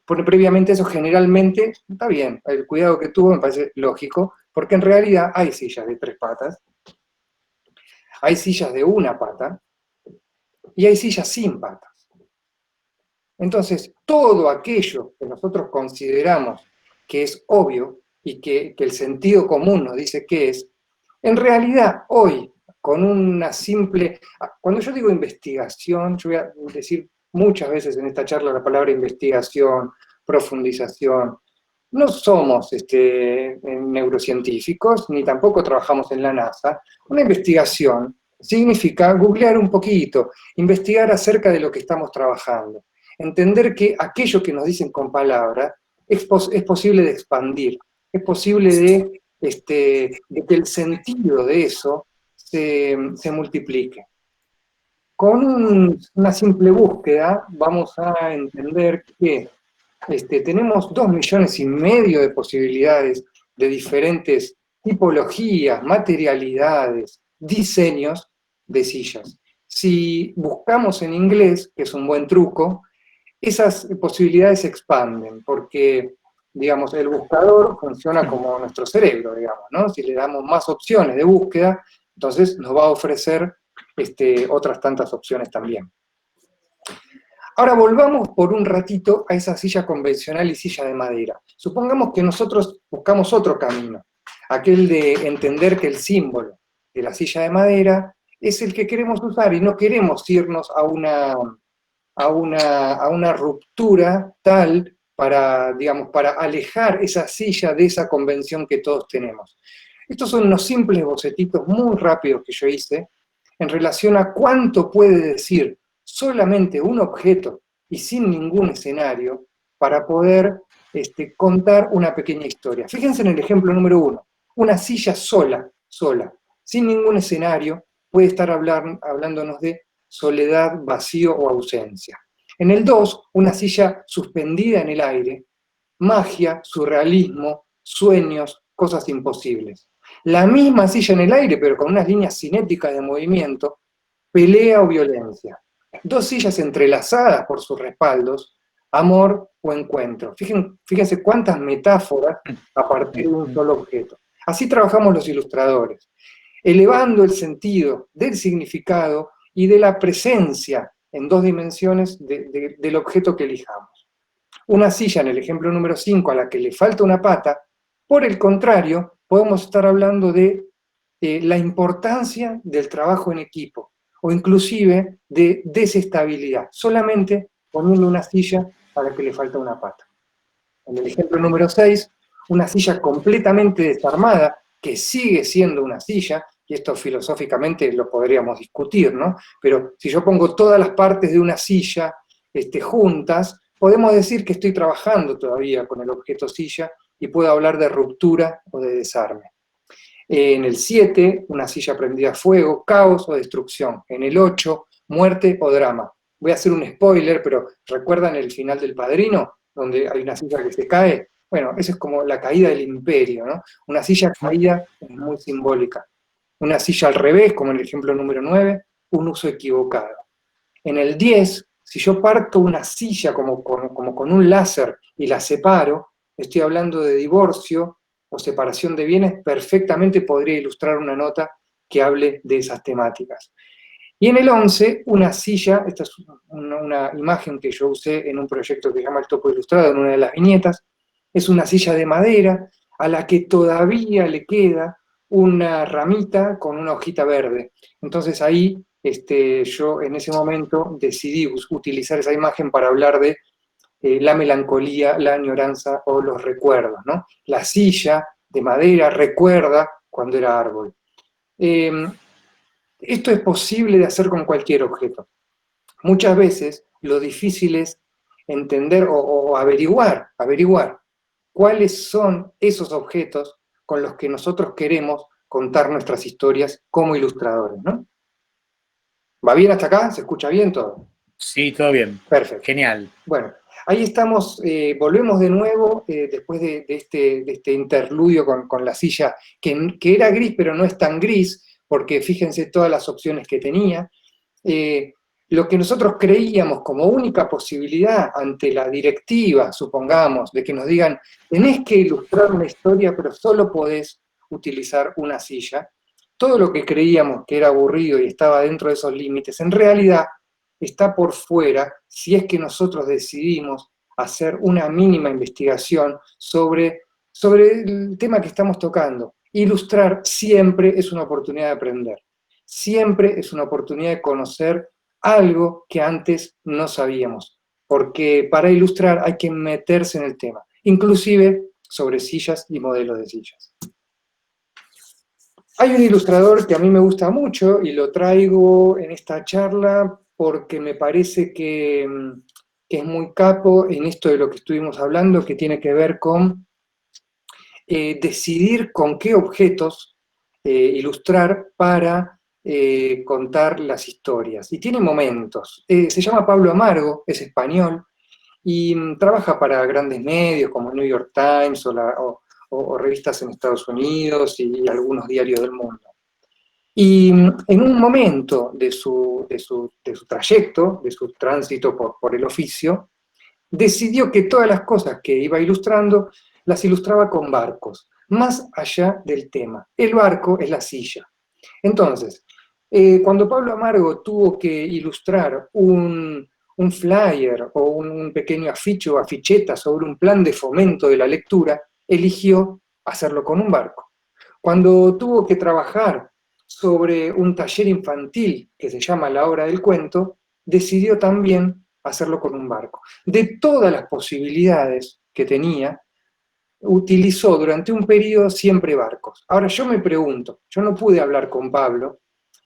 pone previamente eso generalmente, está bien, el cuidado que tuvo me parece lógico, porque en realidad hay sillas de 3 patas, hay sillas de 1 pata, y hay sillas sin patas. Entonces, todo aquello que nosotros consideramos que es obvio, y que el sentido común nos dice que es, en realidad hoy, con una simple... Cuando yo digo investigación, yo voy a decir muchas veces en esta charla la palabra investigación, profundización. No somos neurocientíficos, ni tampoco trabajamos en la NASA. Una investigación significa googlear un poquito, investigar acerca de lo que estamos trabajando, entender que aquello que nos dicen con palabras es posible de expandir, es posible de que el sentido de eso se multiplique. Con una simple búsqueda vamos a entender que tenemos 2,5 millones de posibilidades de diferentes tipologías, materialidades, diseños de sillas. Si buscamos en inglés, que es un buen truco, esas posibilidades se expanden, porque, digamos, el buscador funciona como nuestro cerebro, digamos, ¿no? Si le damos más opciones de búsqueda, entonces nos va a ofrecer otras tantas opciones también. Ahora volvamos por un ratito a esa silla convencional y silla de madera. Supongamos que nosotros buscamos otro camino, aquel de entender que el símbolo de la silla de madera es el que queremos usar y no queremos irnos a una ruptura tal para, digamos, para alejar esa silla de esa convención que todos tenemos. Estos son unos simples bocetitos muy rápidos que yo hice en relación a cuánto puede decir solamente un objeto y sin ningún escenario para poder contar una pequeña historia. Fíjense en el ejemplo número 1, una silla sola, sin ningún escenario, puede estar hablándonos de soledad, vacío o ausencia. En el 2, una silla suspendida en el aire, magia, surrealismo, sueños, cosas imposibles. La misma silla en el aire, pero con unas líneas cinéticas de movimiento, pelea o violencia. Dos sillas entrelazadas por sus respaldos, amor o encuentro. Fíjense cuántas metáforas a partir de un solo objeto. Así trabajamos los ilustradores, elevando el sentido del significado y de la presencia en dos dimensiones del objeto que elijamos. Una silla, en el ejemplo número 5, a la que le falta una pata, por el contrario, podemos estar hablando de la importancia del trabajo en equipo, o inclusive de desestabilidad, solamente poniendo una silla a la que le falta una pata. En el ejemplo número 6, una silla completamente desarmada, que sigue siendo una silla, y esto filosóficamente lo podríamos discutir, ¿no? Pero si yo pongo todas las partes de una silla juntas, podemos decir que estoy trabajando todavía con el objeto silla y puedo hablar de ruptura o de desarme. En el 7, una silla prendida a fuego, caos o destrucción. En el 8, muerte o drama. Voy a hacer un spoiler, pero ¿recuerdan el final del Padrino? Donde hay una silla que se cae. Bueno, eso es como la caída del imperio, ¿no? Una silla caída es muy simbólica. Una silla al revés, como en el ejemplo número 9, un uso equivocado. En el 10, si yo parto una silla como con un láser y la separo, estoy hablando de divorcio o separación de bienes, perfectamente podría ilustrar una nota que hable de esas temáticas. Y en el 11, una silla, esta es una imagen que yo usé en un proyecto que se llama El Topo Ilustrado, en una de las viñetas, es una silla de madera a la que todavía le queda una ramita con una hojita verde. Entonces ahí yo en ese momento decidí utilizar esa imagen para hablar de la melancolía, la añoranza o los recuerdos, ¿no? La silla de madera recuerda cuando era árbol. Esto es posible de hacer con cualquier objeto. Muchas veces lo difícil es entender o averiguar cuáles son esos objetos con los que nosotros queremos contar nuestras historias como ilustradores, ¿no? ¿Va bien hasta acá? ¿Se escucha bien todo? Sí, todo bien. Perfecto. Genial. Bueno, ahí estamos, volvemos de nuevo después de este interludio con la silla, que era gris, pero no es tan gris, porque fíjense todas las opciones que tenía. Lo que nosotros creíamos como única posibilidad ante la directiva, supongamos, de que nos digan, tenés que ilustrar una historia, pero solo podés utilizar una silla, todo lo que creíamos que era aburrido y estaba dentro de esos límites, en realidad está por fuera si es que nosotros decidimos hacer una mínima investigación sobre el tema que estamos tocando. Ilustrar siempre es una oportunidad de aprender, siempre es una oportunidad de conocer algo que antes no sabíamos, porque para ilustrar hay que meterse en el tema, inclusive sobre sillas y modelos de sillas. Hay un ilustrador que a mí me gusta mucho y lo traigo en esta charla porque me parece que es muy capo en esto de lo que estuvimos hablando, que tiene que ver con decidir con qué objetos ilustrar para contar las historias. Y tiene momentos. Se llama Pablo Amargo, es español, y trabaja para grandes medios como New York Times o revistas en Estados Unidos y algunos diarios del mundo. Y en un momento de su trayecto, de su tránsito por el oficio, decidió que todas las cosas que iba ilustrando las ilustraba con barcos, más allá del tema. El barco es la silla. Entonces, cuando Pablo Amargo tuvo que ilustrar un flyer o un pequeño afiche o aficheta sobre un plan de fomento de la lectura, eligió hacerlo con un barco. Cuando tuvo que trabajar sobre un taller infantil que se llama La Hora del Cuento, decidió también hacerlo con un barco. De todas las posibilidades que tenía, utilizó durante un periodo siempre barcos. Ahora yo me pregunto, yo no pude hablar con Pablo,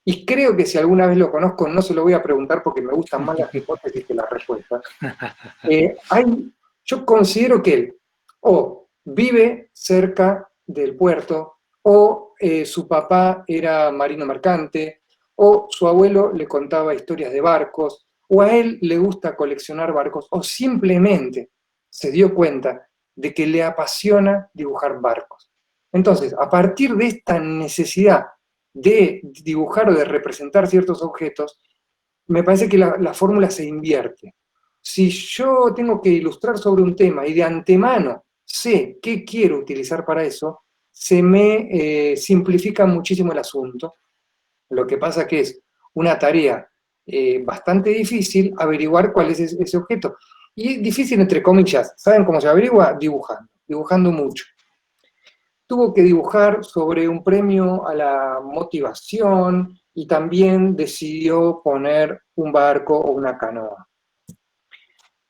y creo que si alguna vez lo conozco no se lo voy a preguntar porque me gustan más las hipótesis que las respuestas. Yo considero que él o vive cerca del puerto, o su papá era marino mercante, o su abuelo le contaba historias de barcos, o a él le gusta coleccionar barcos, o simplemente se dio cuenta de que le apasiona dibujar barcos. Entonces, a partir de esta necesidad de dibujar o de representar ciertos objetos, me parece que la fórmula se invierte. Si yo tengo que ilustrar sobre un tema y de antemano sé qué quiero utilizar para eso, se me simplifica muchísimo el asunto. Lo que pasa que es una tarea bastante difícil averiguar cuál es ese objeto. Y difícil entre comillas, ¿saben cómo se averigua? Dibujando mucho. Tuvo que dibujar sobre un premio a la motivación y también decidió poner un barco o una canoa.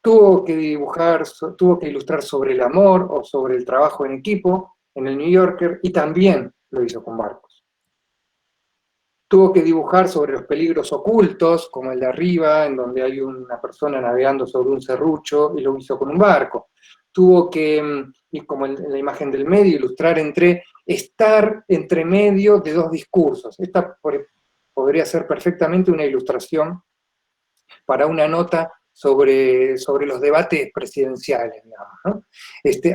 Tuvo que ilustrar sobre el amor o sobre el trabajo en equipo en el New Yorker y también lo hizo con barcos. Tuvo que dibujar sobre los peligros ocultos, como el de arriba, en donde hay una persona navegando sobre un serrucho, y lo hizo con un barco. Tuvo que, y como en la imagen del medio, ilustrar estar entre medio de dos discursos. Esta podría ser perfectamente una ilustración para una nota sobre los debates presidenciales, digamos, ¿no?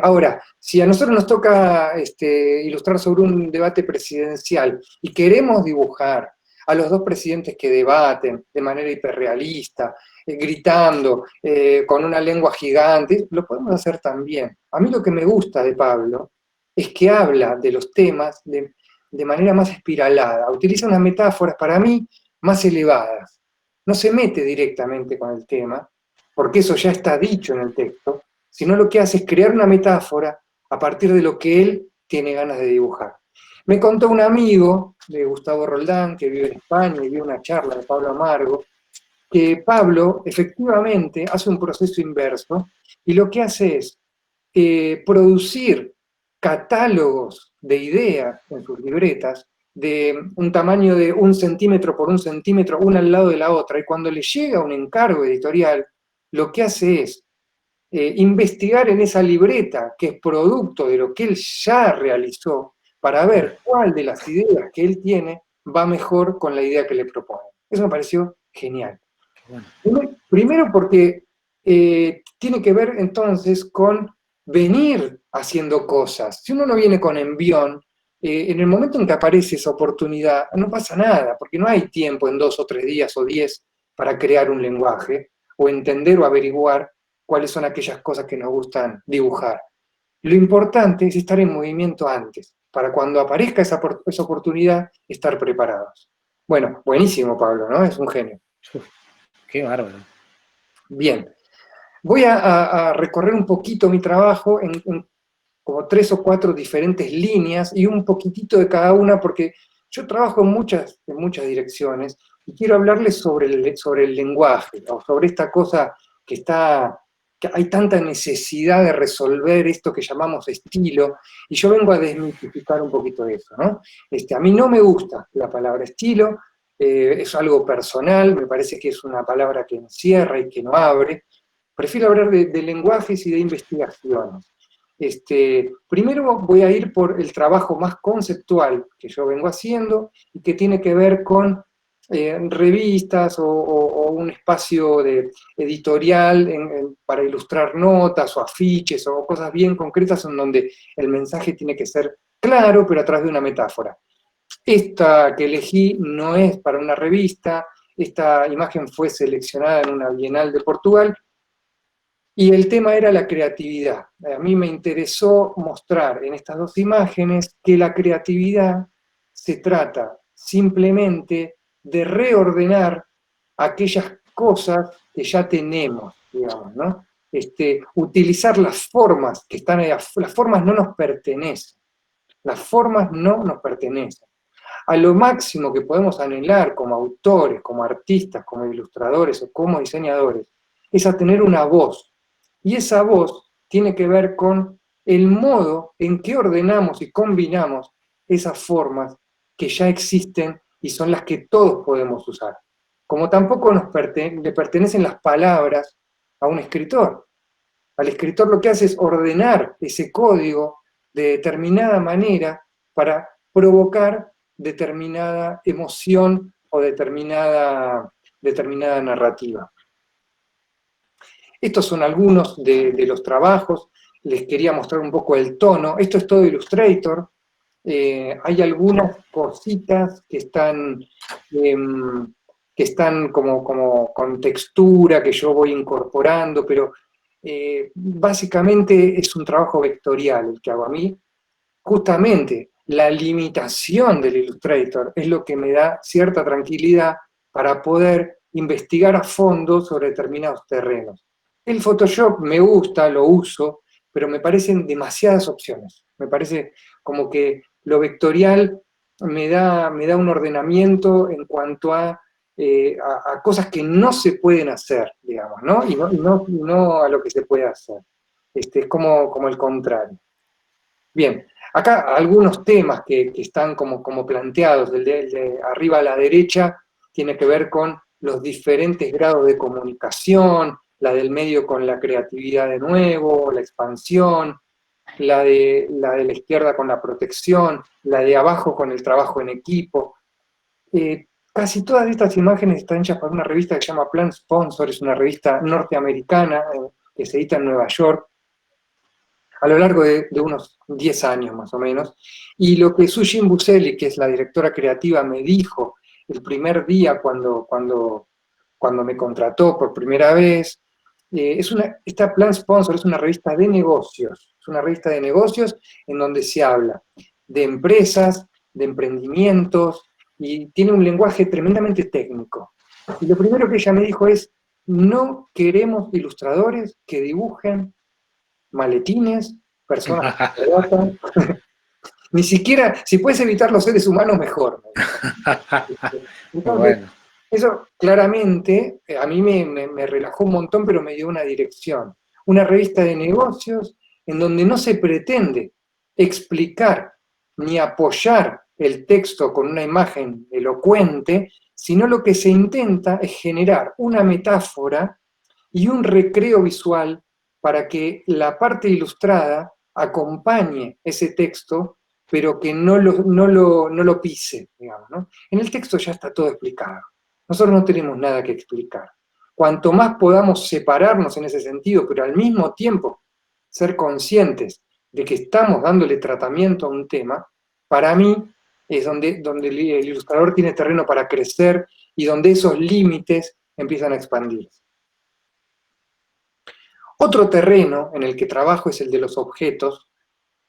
Ahora, si a nosotros nos toca ilustrar sobre un debate presidencial y queremos dibujar a los dos presidentes que debaten de manera hiperrealista, gritando, con una lengua gigante, lo podemos hacer también. A mí lo que me gusta de Pablo es que habla de los temas de manera más espiralada, utiliza unas metáforas para mí más elevadas. No se mete directamente con el tema, porque eso ya está dicho en el texto, sino lo que hace es crear una metáfora a partir de lo que él tiene ganas de dibujar. Me contó un amigo de Gustavo Roldán, que vive en España, y vio una charla de Pablo Amargo, que Pablo efectivamente hace un proceso inverso, y lo que hace es producir catálogos de ideas en sus libretas, de un tamaño de 1 centímetro por 1 centímetro, una al lado de la otra, y cuando le llega un encargo editorial, lo que hace es investigar en esa libreta, que es producto de lo que él ya realizó, para ver cuál de las ideas que él tiene va mejor con la idea que le propone. Eso me pareció genial. Primero porque tiene que ver entonces con venir haciendo cosas. Si uno no viene con envión, en el momento en que aparece esa oportunidad, no pasa nada, porque no hay tiempo en 2 o 3 días o 10 para crear un lenguaje, o entender o averiguar cuáles son aquellas cosas que nos gustan dibujar. Lo importante es estar en movimiento antes, para cuando aparezca esa oportunidad, estar preparados. Bueno, buenísimo Pablo, ¿no? Es un genio. Qué bárbaro. Bien, voy a recorrer un poquito mi trabajo en como 3 o 4 diferentes líneas y un poquitito de cada una, porque yo trabajo en muchas direcciones y quiero hablarles sobre el lenguaje, o sobre esta cosa que hay tanta necesidad de resolver esto que llamamos estilo, y yo vengo a desmitificar un poquito eso, ¿no? A mí no me gusta la palabra estilo, es algo personal, me parece que es una palabra que encierra y que no abre. Prefiero hablar de lenguajes y de investigaciones. Primero voy a ir por el trabajo más conceptual que yo vengo haciendo y que tiene que ver con revistas o un espacio editorial para ilustrar notas o afiches o cosas bien concretas en donde el mensaje tiene que ser claro, pero a través de una metáfora. Esta que elegí no es para una revista, esta imagen fue seleccionada en una Bienal de Portugal, y el tema era la creatividad. A mí me interesó mostrar en estas 2 imágenes que la creatividad se trata simplemente de reordenar aquellas cosas que ya tenemos, digamos, ¿no? Utilizar las formas que están ahí, las formas no nos pertenecen. Las formas no nos pertenecen. A lo máximo que podemos anhelar como autores, como artistas, como ilustradores o como diseñadores, es a tener una voz. Y esa voz tiene que ver con el modo en que ordenamos y combinamos esas formas que ya existen y son las que todos podemos usar. Como tampoco le pertenecen las palabras a un escritor. Al escritor lo que hace es ordenar ese código de determinada manera para provocar determinada emoción o determinada narrativa. Estos son algunos de los trabajos. Les quería mostrar un poco el tono. Esto es todo Illustrator. Hay algunas cositas que están como con textura, que yo voy incorporando, pero básicamente es un trabajo vectorial el que hago a mí. Justamente la limitación del Illustrator es lo que me da cierta tranquilidad para poder investigar a fondo sobre determinados terrenos. El Photoshop me gusta, lo uso, pero me parecen demasiadas opciones. Me parece como que lo vectorial me da un ordenamiento en cuanto a cosas que no se pueden hacer, digamos, ¿no? Y no a lo que se puede hacer. Es como el contrario. Bien, acá algunos temas que están como planteados. El de arriba a la derecha tiene que ver con los diferentes grados de comunicación, la del medio con la creatividad de nuevo, la expansión, la de la izquierda con la protección, la de abajo con el trabajo en equipo. Casi todas estas imágenes están hechas por una revista que se llama Plan Sponsor, es una revista norteamericana que se edita en Nueva York, a lo largo de unos 10 años más o menos. Y lo que Sujin Buseli, que es la directora creativa, me dijo el primer día cuando me contrató por primera vez, esta Plan Sponsor es una revista de negocios, en donde se habla de empresas, de emprendimientos, y tiene un lenguaje tremendamente técnico. Y lo primero que ella me dijo es: no queremos ilustradores que dibujen maletines, personas que tratan. Ni siquiera, si puedes evitar los seres humanos, mejor. Entonces, bueno, eso claramente a mí me relajó un montón, pero me dio una dirección. Una revista de negocios en donde no se pretende explicar ni apoyar el texto con una imagen elocuente, sino lo que se intenta es generar una metáfora y un recreo visual para que la parte ilustrada acompañe ese texto, pero que no lo pise, digamos, ¿no? En el texto ya está todo explicado. Nosotros no tenemos nada que explicar. Cuanto más podamos separarnos en ese sentido, pero al mismo tiempo ser conscientes de que estamos dándole tratamiento a un tema, para mí es donde el ilustrador tiene terreno para crecer y donde esos límites empiezan a expandirse. Otro terreno en el que trabajo es el de los objetos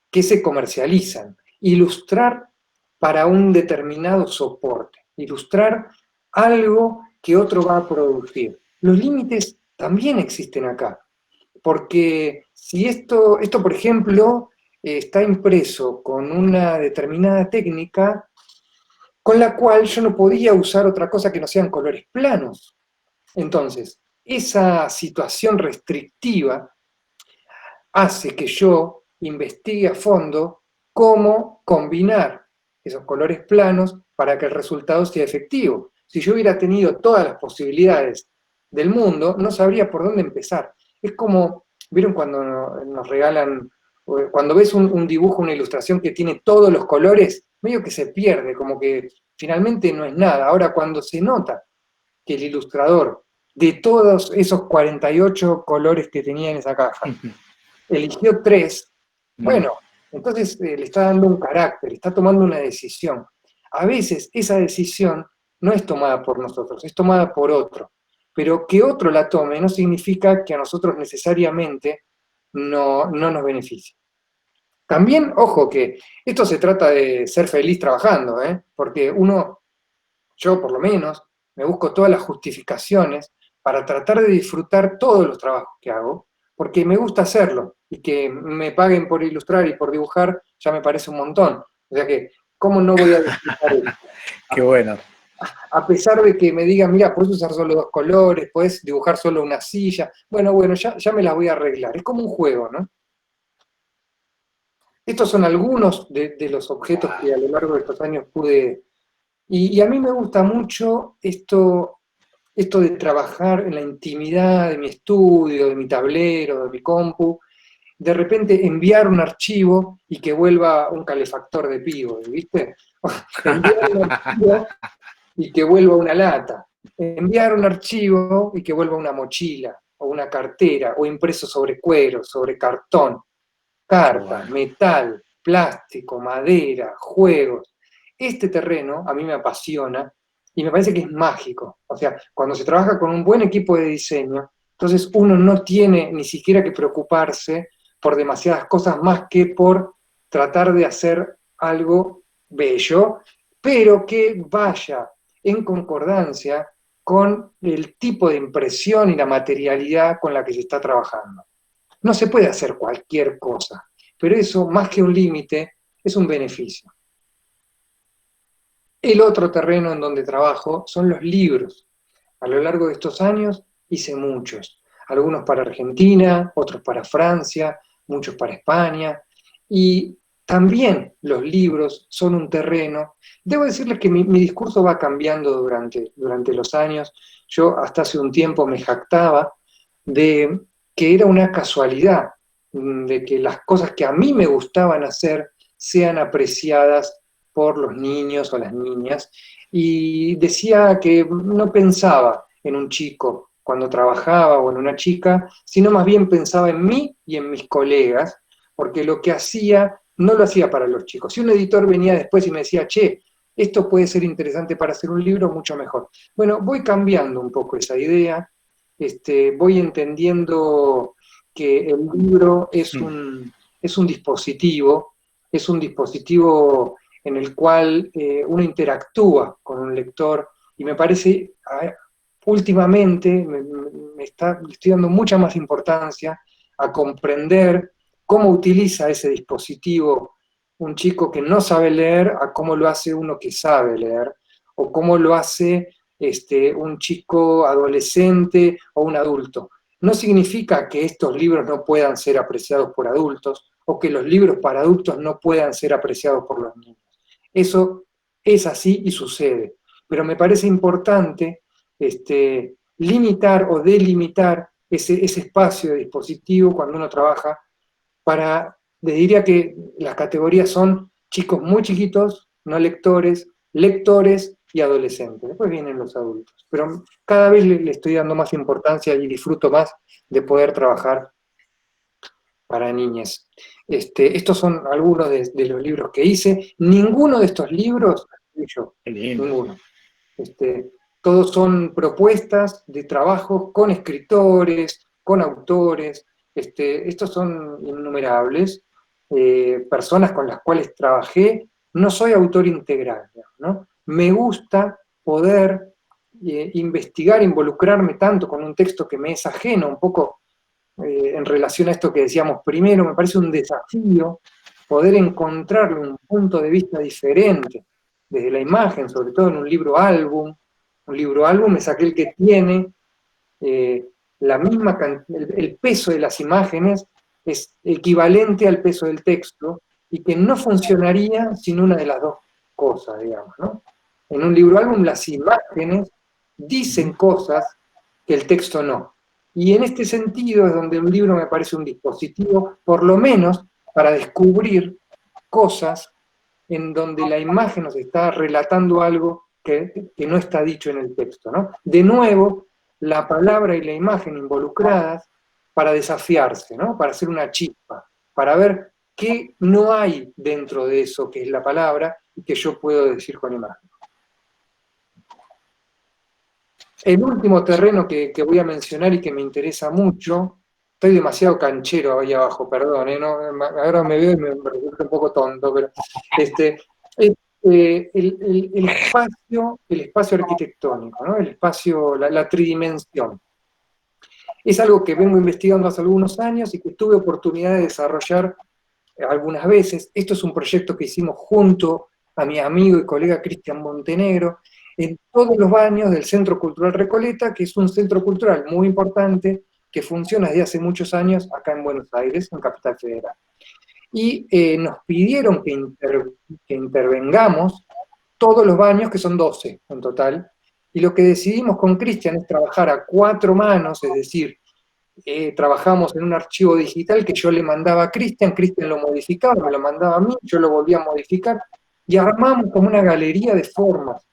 que se comercializan. Ilustrar para un determinado soporte. Ilustrar algo que otro va a producir. Los límites también existen acá. Porque si esto por ejemplo, está impreso con una determinada técnica con la cual yo no podía usar otra cosa que no sean colores planos. Entonces, esa situación restrictiva hace que yo investigue a fondo cómo combinar esos colores planos para que el resultado sea efectivo. Si yo hubiera tenido todas las posibilidades del mundo, no sabría por dónde empezar. Es como, ¿vieron cuando nos regalan, cuando ves un dibujo, una ilustración que tiene todos los colores, medio que se pierde, como que finalmente no es nada? Ahora, cuando se nota que el ilustrador, de todos esos 48 colores que tenía en esa caja, eligió 3, bueno, entonces le está dando un carácter, está tomando una decisión. A veces esa decisión no es tomada por nosotros, es tomada por otro. Pero que otro la tome no significa que a nosotros necesariamente no nos beneficie. También, ojo, que esto se trata de ser feliz trabajando, porque yo por lo menos, me busco todas las justificaciones para tratar de disfrutar todos los trabajos que hago, porque me gusta hacerlo, y que me paguen por ilustrar y por dibujar ya me parece un montón. O sea que, ¿cómo no voy a disfrutar esto? Qué bueno. A pesar de que me digan, mira, puedes usar solo 2 colores, puedes dibujar solo una silla, bueno, ya me las voy a arreglar. Es como un juego, ¿no? Estos son algunos de los objetos que a lo largo de estos años pude... Y a mí me gusta mucho esto de trabajar en la intimidad de mi estudio, de mi tablero, de mi compu, de repente enviar un archivo y que vuelva un calefactor de Peabody, ¿viste? Enviar un archivo y que vuelva una lata, enviar un archivo y que vuelva una mochila, o una cartera, o impreso sobre cuero, sobre cartón, carta, metal, plástico, madera, juegos. Este terreno a mí me apasiona y me parece que es mágico. O sea, cuando se trabaja con un buen equipo de diseño, entonces uno no tiene ni siquiera que preocuparse por demasiadas cosas más que por tratar de hacer algo bello, pero que vaya en concordancia con el tipo de impresión y la materialidad con la que se está trabajando. No se puede hacer cualquier cosa, pero eso, más que un límite, es un beneficio. El otro terreno en donde trabajo son los libros. A lo largo de estos años hice muchos, algunos para Argentina, otros para Francia, muchos para España, y también los libros son un terreno. Debo decirles que mi discurso va cambiando durante los años. Yo hasta hace un tiempo me jactaba de que era una casualidad, de que las cosas que a mí me gustaban hacer sean apreciadas por los niños o las niñas, y decía que no pensaba en un chico cuando trabajaba o en una chica, sino más bien pensaba en mí y en mis colegas, porque lo que hacía no lo hacía para los chicos. Si un editor venía después y me decía, che, esto puede ser interesante para hacer un libro, mucho mejor. Bueno, voy cambiando un poco esa idea, voy entendiendo que el libro es un dispositivo en el cual uno interactúa con un lector, y me parece, últimamente, le estoy dando mucha más importancia a comprender cómo utiliza ese dispositivo un chico que no sabe leer a cómo lo hace uno que sabe leer, o cómo lo hace un chico adolescente o un adulto. No significa que estos libros no puedan ser apreciados por adultos, o que los libros para adultos no puedan ser apreciados por los niños. Eso es así y sucede. Pero me parece importante limitar o delimitar ese espacio de dispositivo cuando uno trabaja les diría que las categorías son chicos muy chiquitos, no lectores, lectores y adolescentes. Después vienen los adultos. Pero cada vez le estoy dando más importancia y disfruto más de poder trabajar para niñas. Estos son algunos de los libros que hice. Ninguno de estos libros escribí yo. Ninguno. Todos son propuestas de trabajos con escritores, con autores. Estos son innumerables. Personas con las cuales trabajé. No soy autor integral, ¿no? Me gusta poder investigar, involucrarme tanto con un texto que me es ajeno, un poco en relación a esto que decíamos primero. Me parece un desafío poder encontrarle un punto de vista diferente desde la imagen, sobre todo en un libro álbum. Un libro álbum es aquel que tiene la misma el peso de las imágenes es equivalente al peso del texto, y que no funcionaría sin una de las dos cosas, digamos, ¿no? En un libro álbum las imágenes dicen cosas que el texto no. Y en este sentido es donde un libro me parece un dispositivo, por lo menos para descubrir cosas en donde la imagen nos está relatando algo que no está dicho en el texto, ¿no? De nuevo, la palabra y la imagen involucradas para desafiarse, ¿no? Para hacer una chispa, para ver qué no hay dentro de eso que es la palabra y que yo puedo decir con imagen. El último terreno que voy a mencionar y que me interesa mucho, estoy demasiado canchero ahí abajo, perdón, ¿no? Ahora me veo y me resulta un poco tonto, pero el espacio arquitectónico, ¿no? El espacio, la tridimensión. Es algo que vengo investigando hace algunos años y que tuve oportunidad de desarrollar algunas veces. Esto es un proyecto que hicimos junto a mi amigo y colega Cristian Montenegro, en todos los baños del Centro Cultural Recoleta, que es un centro cultural muy importante que funciona desde hace muchos años acá en Buenos Aires, en Capital Federal. Y nos pidieron que intervengamos todos los baños, que son 12 en total, y lo que decidimos con Cristian es trabajar a 4 manos, es decir, trabajamos en un archivo digital que yo le mandaba a Cristian lo modificaba, me lo mandaba a mí, yo lo volvía a modificar, y armamos como una galería de formas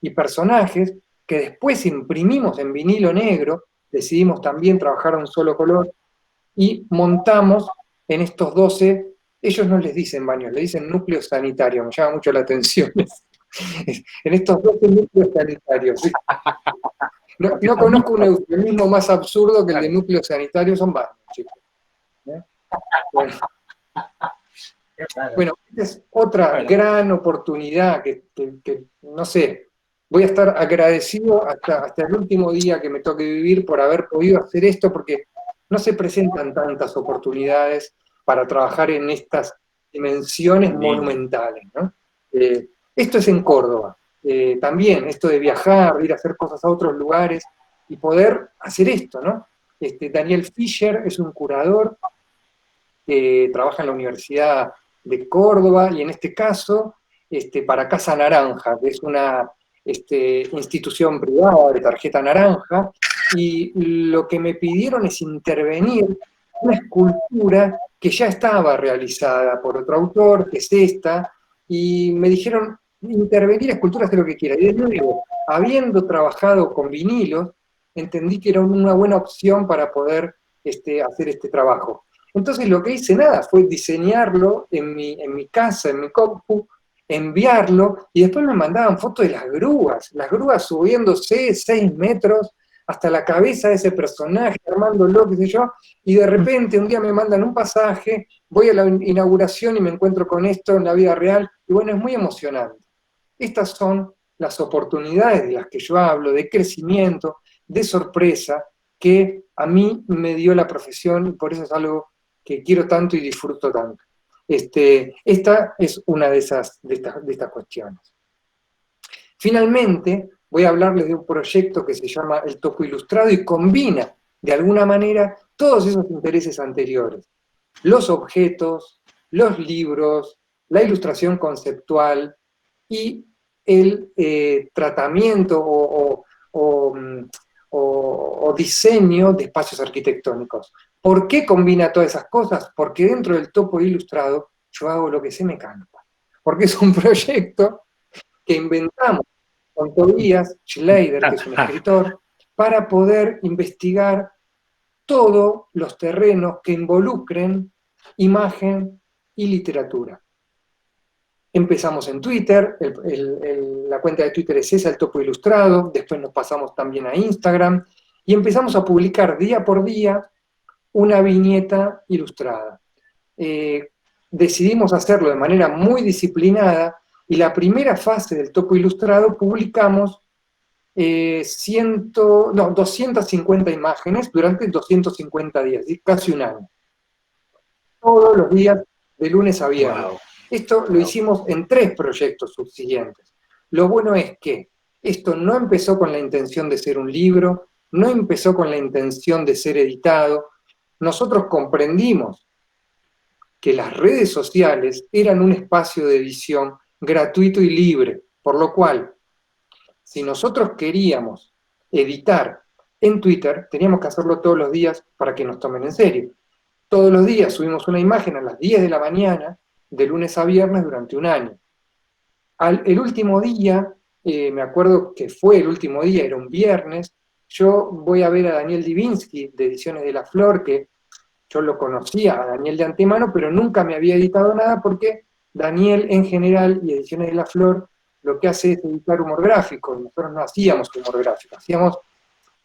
y personajes que después imprimimos en vinilo negro, decidimos también trabajar a un solo color, y montamos en estos 12, ellos no les dicen baños, le dicen núcleos sanitarios, me llama mucho la atención. En estos 12 núcleos sanitarios. ¿Sí? No conozco un eufemismo más absurdo que el de núcleos sanitarios, son baños, chicos. Bueno, esta es otra gran oportunidad que, no sé, voy a estar agradecido hasta el último día que me toque vivir por haber podido hacer esto, porque no se presentan tantas oportunidades para trabajar en estas dimensiones monumentales, ¿no? Esto es en Córdoba. También esto de viajar, de ir a hacer cosas a otros lugares y poder hacer esto, ¿no? Daniel Fischer es un curador que trabaja en la Universidad de Córdoba y en este caso para Casa Naranja, que es una institución privada de tarjeta naranja, y lo que me pidieron es intervenir una escultura que ya estaba realizada por otro autor, que es esta, y me dijeron, intervenir esculturas de lo que quiera. Y de nuevo, habiendo trabajado con vinilos, entendí que era una buena opción para poder hacer este trabajo. Entonces lo que hice fue diseñarlo en mi casa, en mi compu, enviarlo, y después me mandaban fotos de las grúas subiéndose 6 metros hasta la cabeza de ese personaje, armándolo, qué sé yo, y de repente un día me mandan un pasaje, voy a la inauguración y me encuentro con esto en la vida real, y bueno, es muy emocionante. Estas son las oportunidades de las que yo hablo, de crecimiento, de sorpresa, que a mí me dio la profesión, y por eso es algo que quiero tanto y disfruto tanto. Esta es una de estas cuestiones. Finalmente, voy a hablarles de un proyecto que se llama El Topo Ilustrado y combina, de alguna manera, todos esos intereses anteriores. Los objetos, los libros, la ilustración conceptual y el tratamiento o diseño de espacios arquitectónicos. ¿Por qué combina todas esas cosas? Porque dentro del Topo Ilustrado yo hago lo que se me canta. Porque es un proyecto que inventamos con Tobias Schleider, que es un escritor, para poder investigar todos los terrenos que involucren imagen y literatura. Empezamos en Twitter, la cuenta de Twitter es esa, El Topo Ilustrado, después nos pasamos también a Instagram, y empezamos a publicar día por día una viñeta ilustrada. Decidimos hacerlo de manera muy disciplinada, y la primera fase del Topo Ilustrado publicamos 250 imágenes durante 250 días, casi un año. Todos los días, de lunes a viernes. Wow. Esto lo hicimos en 3 proyectos subsiguientes. Lo bueno es que esto no empezó con la intención de ser un libro, no empezó con la intención de ser editado. Nosotros comprendimos que las redes sociales eran un espacio de edición gratuito y libre, por lo cual, si nosotros queríamos editar en Twitter, teníamos que hacerlo todos los días para que nos tomen en serio. Todos los días subimos una imagen a las 10 de la mañana, de lunes a viernes durante un año. El último día, me acuerdo que fue el último día, era un viernes, yo voy a ver a Daniel Divinsky de Ediciones de la Flor, que yo lo conocía a Daniel de antemano, pero nunca me había editado nada porque Daniel en general y Ediciones de la Flor lo que hace es editar humor gráfico, y nosotros no hacíamos humor gráfico, hacíamos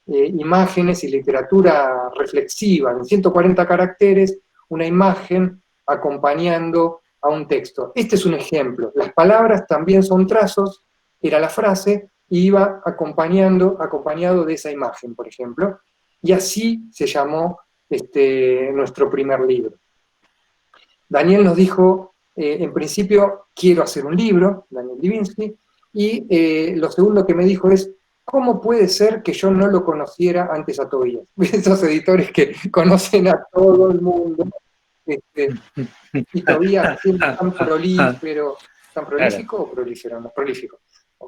imágenes y literatura reflexiva, en 140 caracteres, una imagen acompañando a un texto. Este es un ejemplo. Las palabras también son trazos, era la frase, y iba acompañado de esa imagen, por ejemplo, y así se llamó nuestro primer libro. Daniel nos dijo, en principio, quiero hacer un libro, Daniel Divinsky, y lo segundo que me dijo es, ¿cómo puede ser que yo no lo conociera antes a Tobias? Esos editores que conocen a todo el mundo, y Tobias siempre tan prolífero, ¿tan prolífico o prolífero? No, prolífico,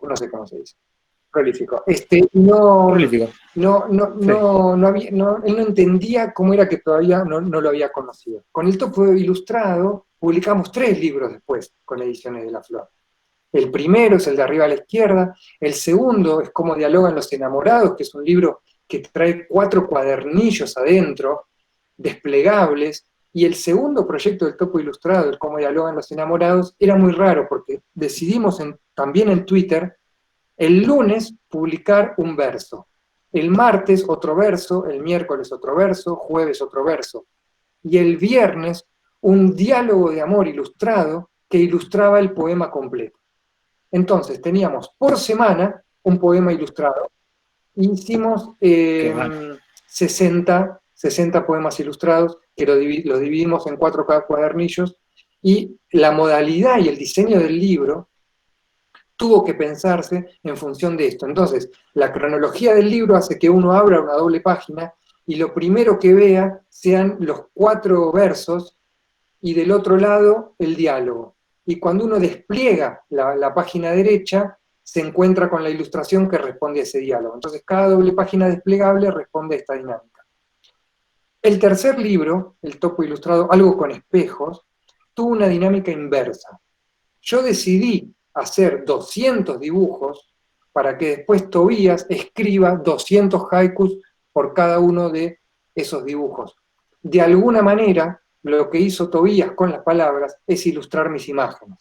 no sé cómo se dice. Prolífico. Prolífico. Él no entendía cómo era que todavía no lo había conocido. Con el Topo Ilustrado publicamos 3 libros después, con Ediciones de la Flor. El primero es el de arriba a la izquierda, el segundo es Cómo dialogan los enamorados, que es un libro que trae 4 cuadernillos adentro, desplegables, y el segundo proyecto del Topo Ilustrado, el Cómo dialogan los enamorados, era muy raro porque decidimos también en Twitter el lunes publicar un verso, el martes otro verso, el miércoles otro verso, jueves otro verso, y el viernes un diálogo de amor ilustrado que ilustraba el poema completo. Entonces teníamos por semana un poema ilustrado, e hicimos 60 poemas ilustrados que los dividimos en 4 cuadernillos, y la modalidad y el diseño del libro tuvo que pensarse en función de esto. Entonces, la cronología del libro hace que uno abra una doble página y lo primero que vea sean los 4 versos y del otro lado el diálogo. Y cuando uno despliega la página derecha, se encuentra con la ilustración que responde a ese diálogo. Entonces, cada doble página desplegable responde a esta dinámica. El tercer libro, El Topo Ilustrado, Algo con espejos, tuvo una dinámica inversa. Yo decidí hacer 200 dibujos para que después Tobías escriba 200 haikus por cada uno de esos dibujos. De alguna manera, lo que hizo Tobías con las palabras es ilustrar mis imágenes.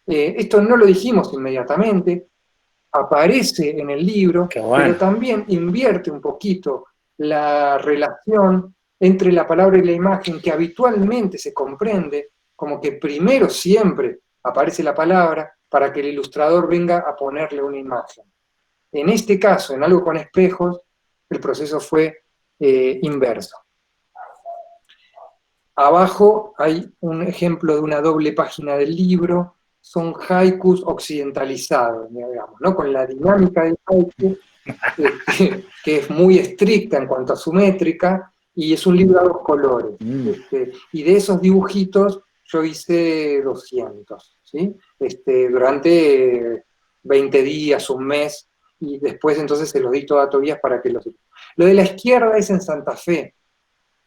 Esto no lo dijimos inmediatamente, aparece en el libro, pero también invierte un poquito la relación entre la palabra y la imagen, que habitualmente se comprende como que primero siempre aparece la palabra para que el ilustrador venga a ponerle una imagen. En este caso, en Algo con espejos, el proceso fue inverso. Abajo hay un ejemplo de una doble página del libro, son haikus occidentalizados, digamos, ¿no? Con la dinámica del haiku, que es muy estricta en cuanto a su métrica, y es un libro a 2 colores. Y de esos dibujitos yo hice 200, ¿sí? Durante 20 días, un mes, y después entonces se los di todo a Tobías para que los... Lo de la izquierda es en Santa Fe,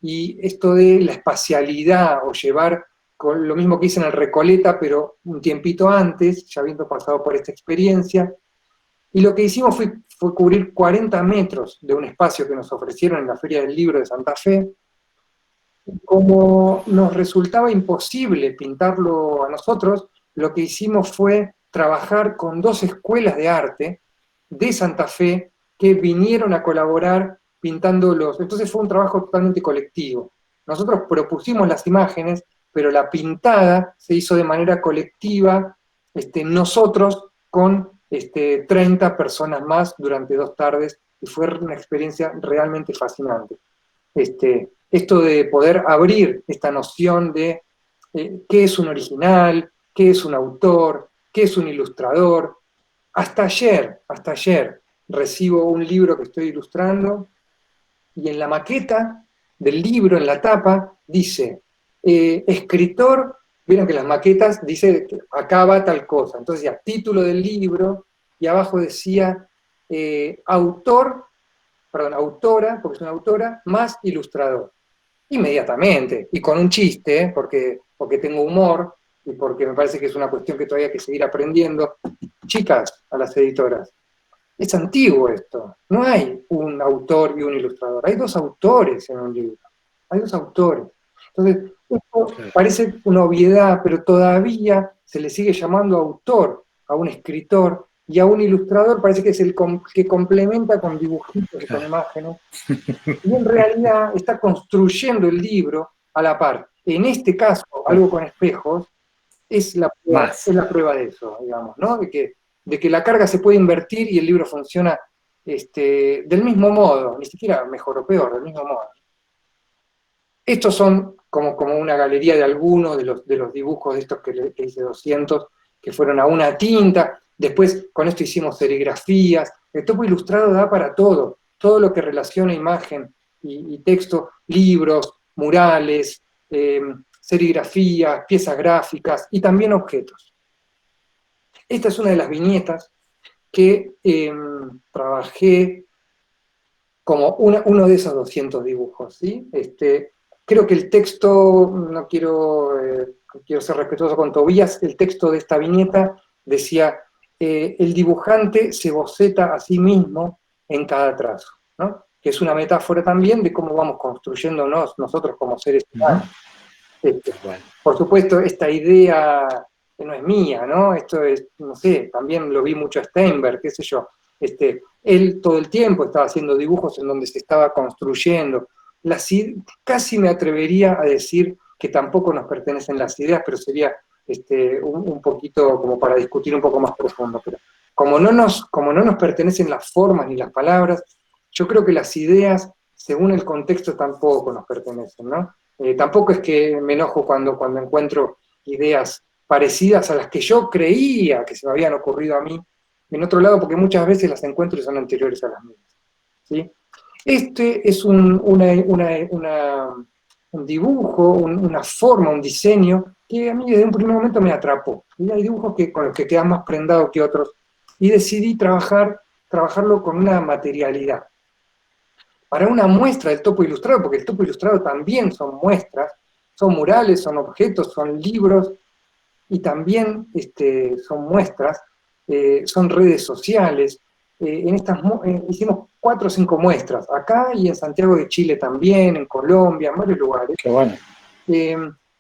y esto de la espacialidad, o llevar con lo mismo que hice en el Recoleta, pero un tiempito antes, ya habiendo pasado por esta experiencia, y lo que hicimos fue cubrir 40 metros de un espacio que nos ofrecieron en la Feria del Libro de Santa Fe. Como nos resultaba imposible pintarlo a nosotros, lo que hicimos fue trabajar con 2 escuelas de arte de Santa Fe que vinieron a colaborar pintándolos. Entonces fue un trabajo totalmente colectivo. Nosotros propusimos las imágenes, pero la pintada se hizo de manera colectiva, nosotros con 30 personas más durante 2 tardes, y fue una experiencia realmente fascinante. Esto de poder abrir esta noción de qué es un original, qué es un autor, qué es un ilustrador. Hasta ayer recibo un libro que estoy ilustrando, y en la maqueta del libro, en la tapa, dice, escritor, vieron que las maquetas dice que acaba tal cosa, entonces ya, título del libro, y abajo decía, autora, porque es una autora, más ilustrador. Inmediatamente, y con un chiste, porque tengo humor, y porque me parece que es una cuestión que todavía hay que seguir aprendiendo. Chicas, a las editoras, es antiguo esto, no hay un autor y un ilustrador, hay 2 autores en un libro, hay 2 autores. Entonces, esto parece una obviedad, pero todavía se le sigue llamando autor a un escritor, y a un ilustrador parece que es el que complementa con dibujitos y con imágenes, y en realidad está construyendo el libro a la par. En este caso, Algo con espejos, es la prueba de eso, digamos, ¿no? De que la carga se puede invertir y el libro funciona del mismo modo, ni siquiera mejor o peor, del mismo modo. Estos son como una galería de algunos de los dibujos de estos que hice 200, que fueron a una tinta. Después con esto hicimos serigrafías. El Topo Ilustrado da para todo lo que relaciona imagen y texto, libros, murales, serigrafías, piezas gráficas y también objetos. Esta es una de las viñetas que trabajé como uno de esos 200 dibujos, ¿sí? Creo que el texto, no quiero ser respetuoso con Tobías, el texto de esta viñeta decía, el dibujante se boceta a sí mismo en cada trazo, ¿no? Que es una metáfora también de cómo vamos construyéndonos nosotros como seres humanos. Bueno. Por supuesto, esta idea que no es mía, ¿no? Esto es, no sé, también lo vi mucho a Steinberg, qué sé yo. Él todo el tiempo estaba haciendo dibujos en donde se estaba construyendo. Casi me atrevería a decir que tampoco nos pertenecen las ideas, pero sería un poquito como para discutir un poco más profundo. Pero como no nos pertenecen las formas ni las palabras, yo creo que las ideas, según el contexto, tampoco nos pertenecen, ¿no? Tampoco es que me enojo cuando encuentro ideas parecidas a las que yo creía que se me habían ocurrido a mí, en otro lado, porque muchas veces las encuentro y son anteriores a las mías, ¿sí? Este es un dibujo, una forma, un diseño que a mí desde un primer momento me atrapó. Y hay dibujos con los que quedan más prendado que otros, y decidí trabajarlo con una materialidad. Para una muestra del topo ilustrado, porque el topo ilustrado también son muestras, son murales, son objetos, son libros, y también son muestras, son redes sociales. Hicimos 4 o 5 muestras, acá y en Santiago de Chile también, en Colombia, en varios lugares. Qué bueno.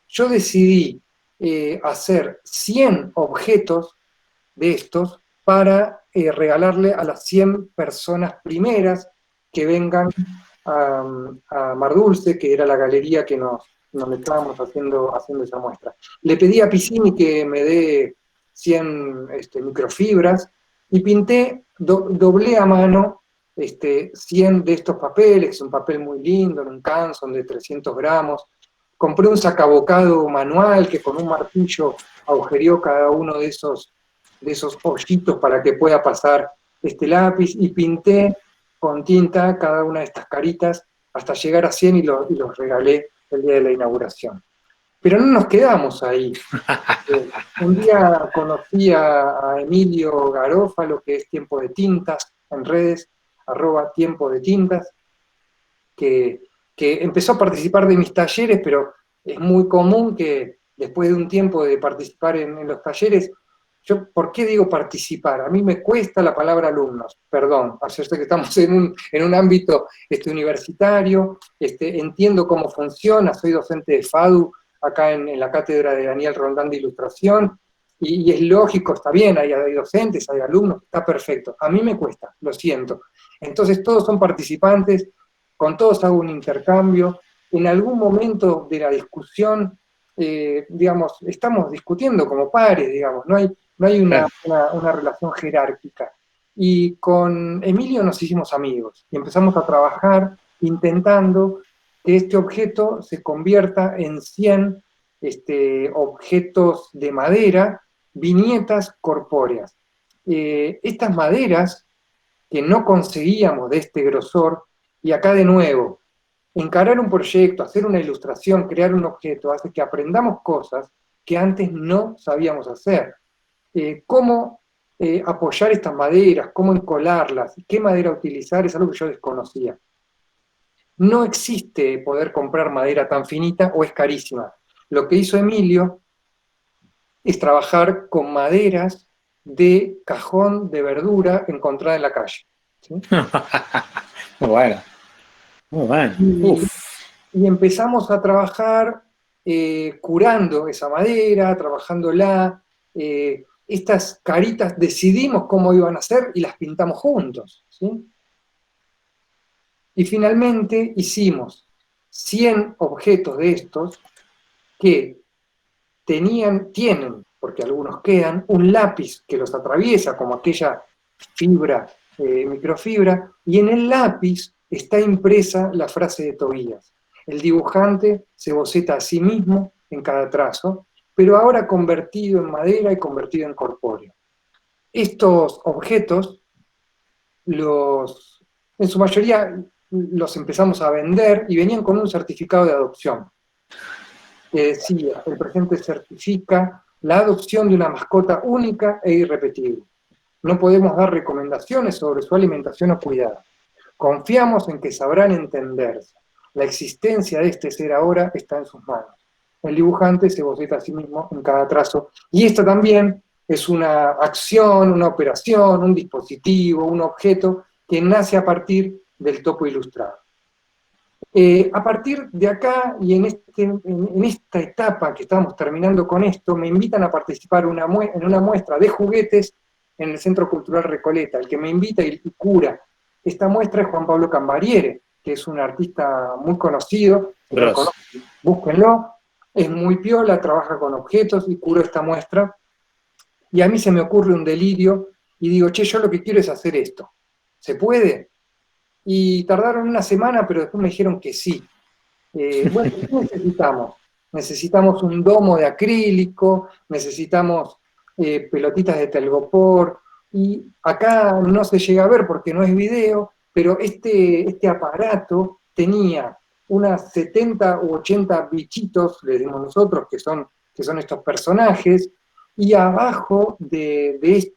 Yo decidí hacer 100 objetos de estos para regalarle a las 100 personas primeras que vengan a Mar Dulce, que era la galería donde estábamos haciendo esa muestra. Le pedí a Piscini que me dé 100 microfibras y pinté, doblé a mano 100 de estos papeles, es un papel muy lindo, en un Canson de 300 gramos. Compré un sacabocado manual que con un martillo agujereó cada uno de esos hoyitos para que pueda pasar este lápiz, y pinté con tinta cada una de estas caritas hasta llegar a 100 y los regalé el día de la inauguración. Pero no nos quedamos ahí. Un día conocí a Emilio Garófalo, que es Tiempo de Tintas, en redes, @Tiempo de Tintas, que empezó a participar de mis talleres, pero es muy común que después de un tiempo de participar en los talleres, ¿por qué digo participar? A mí me cuesta la palabra alumnos, perdón, sé que estamos en un ámbito universitario, entiendo cómo funciona, soy docente de FADU acá en la cátedra de Daniel Rondán de Ilustración, y es lógico, está bien, hay docentes, hay alumnos, está perfecto. A mí me cuesta, lo siento. Entonces todos son participantes, con todos hago un intercambio. En algún momento de la discusión, digamos, estamos discutiendo como pares, digamos, no hay una relación jerárquica. Y con Emilio nos hicimos amigos y empezamos a trabajar intentando que este objeto se convierta en 100 objetos de madera, viñetas corpóreas. Estas maderas que no conseguíamos de este grosor, y acá de nuevo, encarar un proyecto, hacer una ilustración, crear un objeto, hace que aprendamos cosas que antes no sabíamos hacer. Cómo apoyar estas maderas, cómo encolarlas, qué madera utilizar, es algo que yo desconocía. No existe poder comprar madera tan finita o es carísima. Lo que hizo Emilio es trabajar con maderas de cajón de verdura encontrada en la calle. ¿Sí? Muy bueno. Muy bueno. Y empezamos a trabajar curando esa madera, trabajándola. Estas caritas decidimos cómo iban a ser y las pintamos juntos, ¿sí? Y finalmente hicimos 100 objetos de estos que tienen, porque algunos quedan, un lápiz que los atraviesa, como aquella fibra, microfibra, y en el lápiz está impresa la frase de Tobías. El dibujante se boceta a sí mismo en cada trazo, pero ahora convertido en madera y convertido en corpóreo. Estos objetos, en su mayoría los empezamos a vender y venían con un certificado de adopción que decía: el presente certifica la adopción de una mascota única e irrepetible. No podemos dar recomendaciones sobre su alimentación o cuidado. Confiamos en que sabrán entenderse. La existencia de este ser ahora está en sus manos. El dibujante se boceta a sí mismo en cada trazo. Y esto también es una acción, una operación, un dispositivo, un objeto que nace a partir del topo ilustrado. A partir de acá y en esta etapa que estamos terminando con esto, me invitan a participar en una muestra de juguetes en el Centro Cultural Recoleta. El que me invita y cura esta muestra es Juan Pablo Cambariere, que es un artista muy conocido, búsquenlo, es muy piola, trabaja con objetos y curó esta muestra. Y a mí se me ocurre un delirio y digo, che, yo lo que quiero es hacer esto. ¿Se puede? Y tardaron una semana, pero después me dijeron que sí. Bueno, ¿qué necesitamos? Necesitamos un domo de acrílico, necesitamos pelotitas de telgopor, y acá no se llega a ver porque no es video, pero este aparato tenía unas 70 u 80 bichitos, le decimos nosotros, que son estos personajes, y abajo de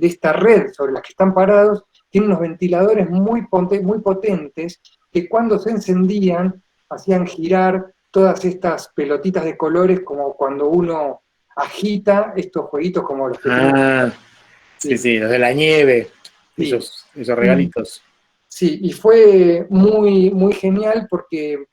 esta red sobre la que están parados, tiene unos ventiladores muy potentes que cuando se encendían hacían girar todas estas pelotitas de colores como cuando uno agita estos jueguitos como los que sí, los de la nieve, sí. esos regalitos. Sí, y fue muy, muy genial porque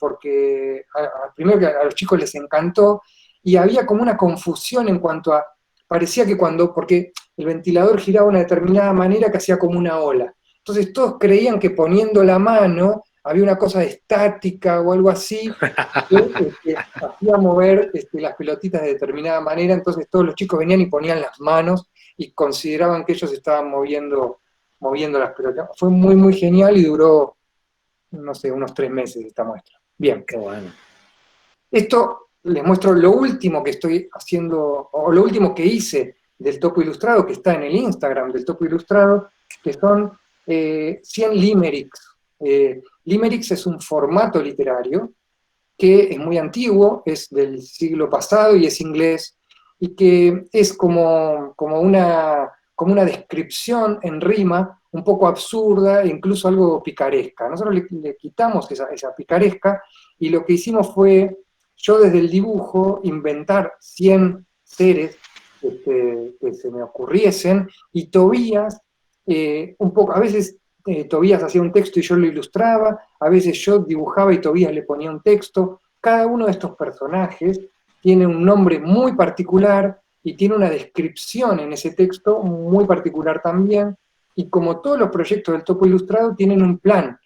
primero que a los chicos les encantó y había como una confusión en cuanto a, parecía que porque el ventilador giraba de una determinada manera que hacía como una ola. Entonces todos creían que poniendo la mano había una cosa estática o algo así que hacía mover las pelotitas de determinada manera, entonces todos los chicos venían y ponían las manos y consideraban que ellos estaban moviendo las pelotas. Fue muy, muy genial y duró, no sé, unos 3 meses esta muestra. Bien. Qué bueno. Esto les muestro lo último que estoy haciendo, o lo último que hice del topo ilustrado, que está en el Instagram del topo ilustrado, que son 100 limericks. Limericks es un formato literario que es muy antiguo, es del siglo pasado y es inglés, y que es como una descripción en rima, un poco absurda e incluso algo picaresca. Nosotros le quitamos esa picaresca y lo que hicimos fue, yo desde el dibujo, inventar 100 seres que se me ocurriesen, y Tobías, un poco, a veces Tobías hacía un texto y yo lo ilustraba, a veces yo dibujaba y Tobías le ponía un texto. Cada uno de estos personajes tiene un nombre muy particular y tiene una descripción en ese texto muy particular también, y como todos los proyectos del topo ilustrado tienen un plan.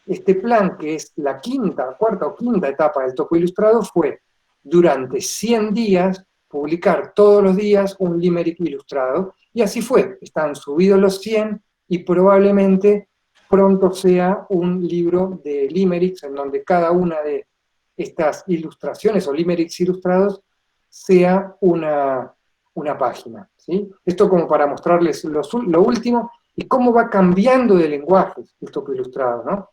Este plan, que es la cuarta o quinta etapa del topo ilustrado, fue durante 100 días publicar todos los días un limerick ilustrado, y así fue, están subidos los 100 y probablemente pronto sea un libro de limericks en donde cada una de estas ilustraciones o limericks ilustrados sea una página, ¿sí? Esto como para mostrarles lo último y cómo va cambiando de lenguaje el topo ilustrado, ¿no?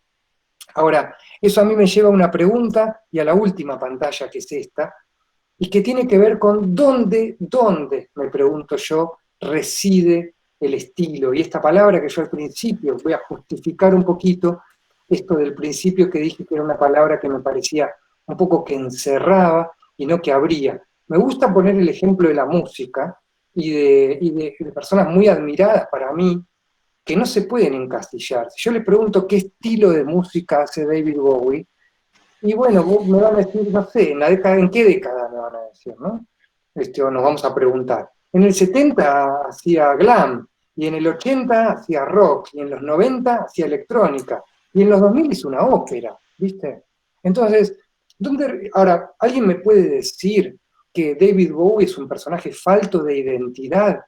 Ahora, eso a mí me lleva a una pregunta y a la última pantalla, que es esta, y que tiene que ver con dónde, me pregunto yo, reside el estilo. Y esta palabra que yo al principio, voy a justificar un poquito esto del principio que dije que era una palabra que me parecía un poco que encerraba y no que abría. Me gusta poner el ejemplo de la música y de personas muy admiradas para mí, que no se pueden encasillar. Si yo les pregunto qué estilo de música hace David Bowie, y bueno, me van a decir, no sé, ¿en qué década me van a decir, no? O nos vamos a preguntar. En el 70 hacía glam, y en el 80 hacía rock, y en los 90 hacía electrónica, y en los 2000 hizo una ópera, ¿viste? Entonces, ahora, ¿alguien me puede decir que David Bowie es un personaje falto de identidad?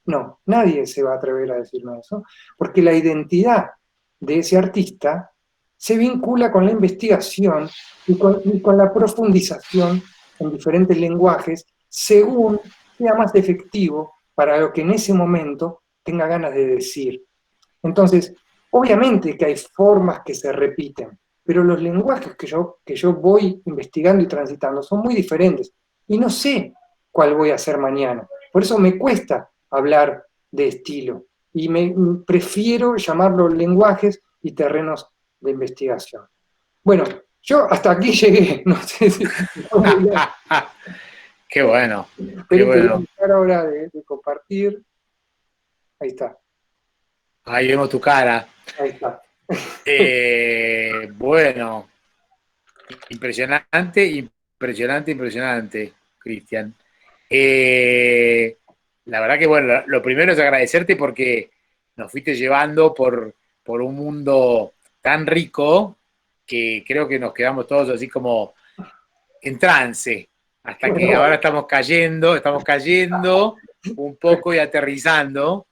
No, nadie se va a atrever a decirme eso, porque la identidad de ese artista se vincula con la investigación y con la profundización en diferentes lenguajes, según sea más efectivo para lo que en ese momento tenga ganas de decir. Entonces, obviamente que hay formas que se repiten, pero los lenguajes que yo voy investigando y transitando son muy diferentes, y no sé cuál voy a hacer mañana. Por eso me cuesta hablar de estilo, y prefiero llamarlo lenguajes y terrenos de investigación. Bueno, yo hasta aquí llegué, no sé si... Qué bueno, qué Esperen que voy a bueno. dejar ahora de compartir. Ahí está, Ahí vemos tu cara. ahí está. Bueno, impresionante, impresionante, impresionante, Cristian. La verdad que, bueno, lo primero es agradecerte porque nos fuiste llevando por un mundo tan rico que creo que nos quedamos todos así como en trance, hasta que ahora estamos cayendo un poco y aterrizando.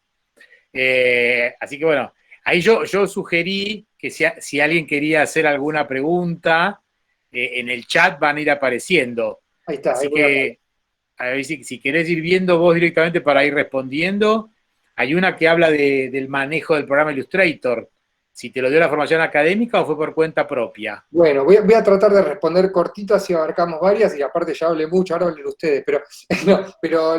Así que bueno, ahí yo sugerí que si alguien quería hacer alguna pregunta, en el chat van a ir apareciendo. Ahí está, ahí Así voy a... que a ver si querés ir viendo vos directamente para ir respondiendo. Hay una que habla del manejo del programa Illustrator. Si te lo dio la formación académica o fue por cuenta propia. Bueno, voy a tratar de responder cortito, así abarcamos varias, y aparte ya hablé mucho, ahora hablen ustedes, pero, no, pero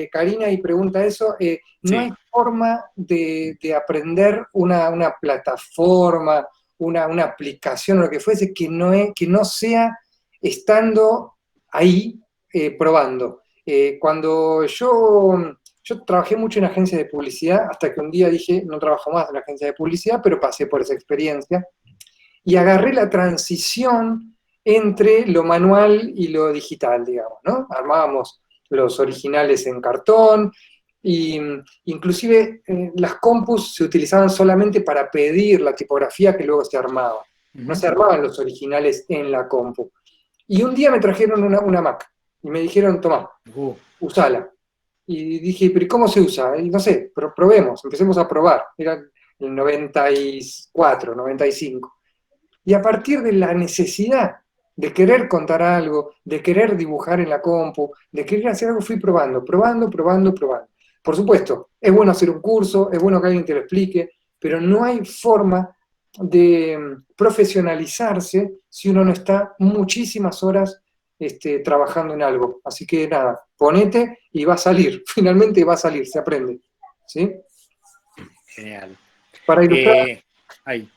Karina y pregunta eso, no hay Sí. forma de aprender una plataforma, una aplicación o lo que fuese que no sea estando ahí probando. Cuando yo trabajé mucho en agencias de publicidad, hasta que un día dije, no trabajo más en agencias de publicidad, pero pasé por esa experiencia y agarré la transición entre lo manual y lo digital, digamos, ¿no? Armábamos los originales en cartón, y inclusive las compus se utilizaban solamente para pedir la tipografía que luego se armaba. No se armaban los originales en la compu. Y un día me trajeron una Mac y me dijeron, tomá, usala. Y dije, pero ¿cómo se usa? Y no sé, pero probemos, empecemos a probar. Era el 94, 95. Y a partir de la necesidad de querer contar algo, de querer dibujar en la compu, de querer hacer algo, fui probando, probando, probando, probando. Por supuesto, es bueno hacer un curso, es bueno que alguien te lo explique, pero no hay forma de profesionalizarse si uno no está muchísimas horas trabajando en algo. Así que nada, ponete y va a salir, finalmente va a salir, se aprende. ¿Sí? Genial. Para ilustrar, Ahí.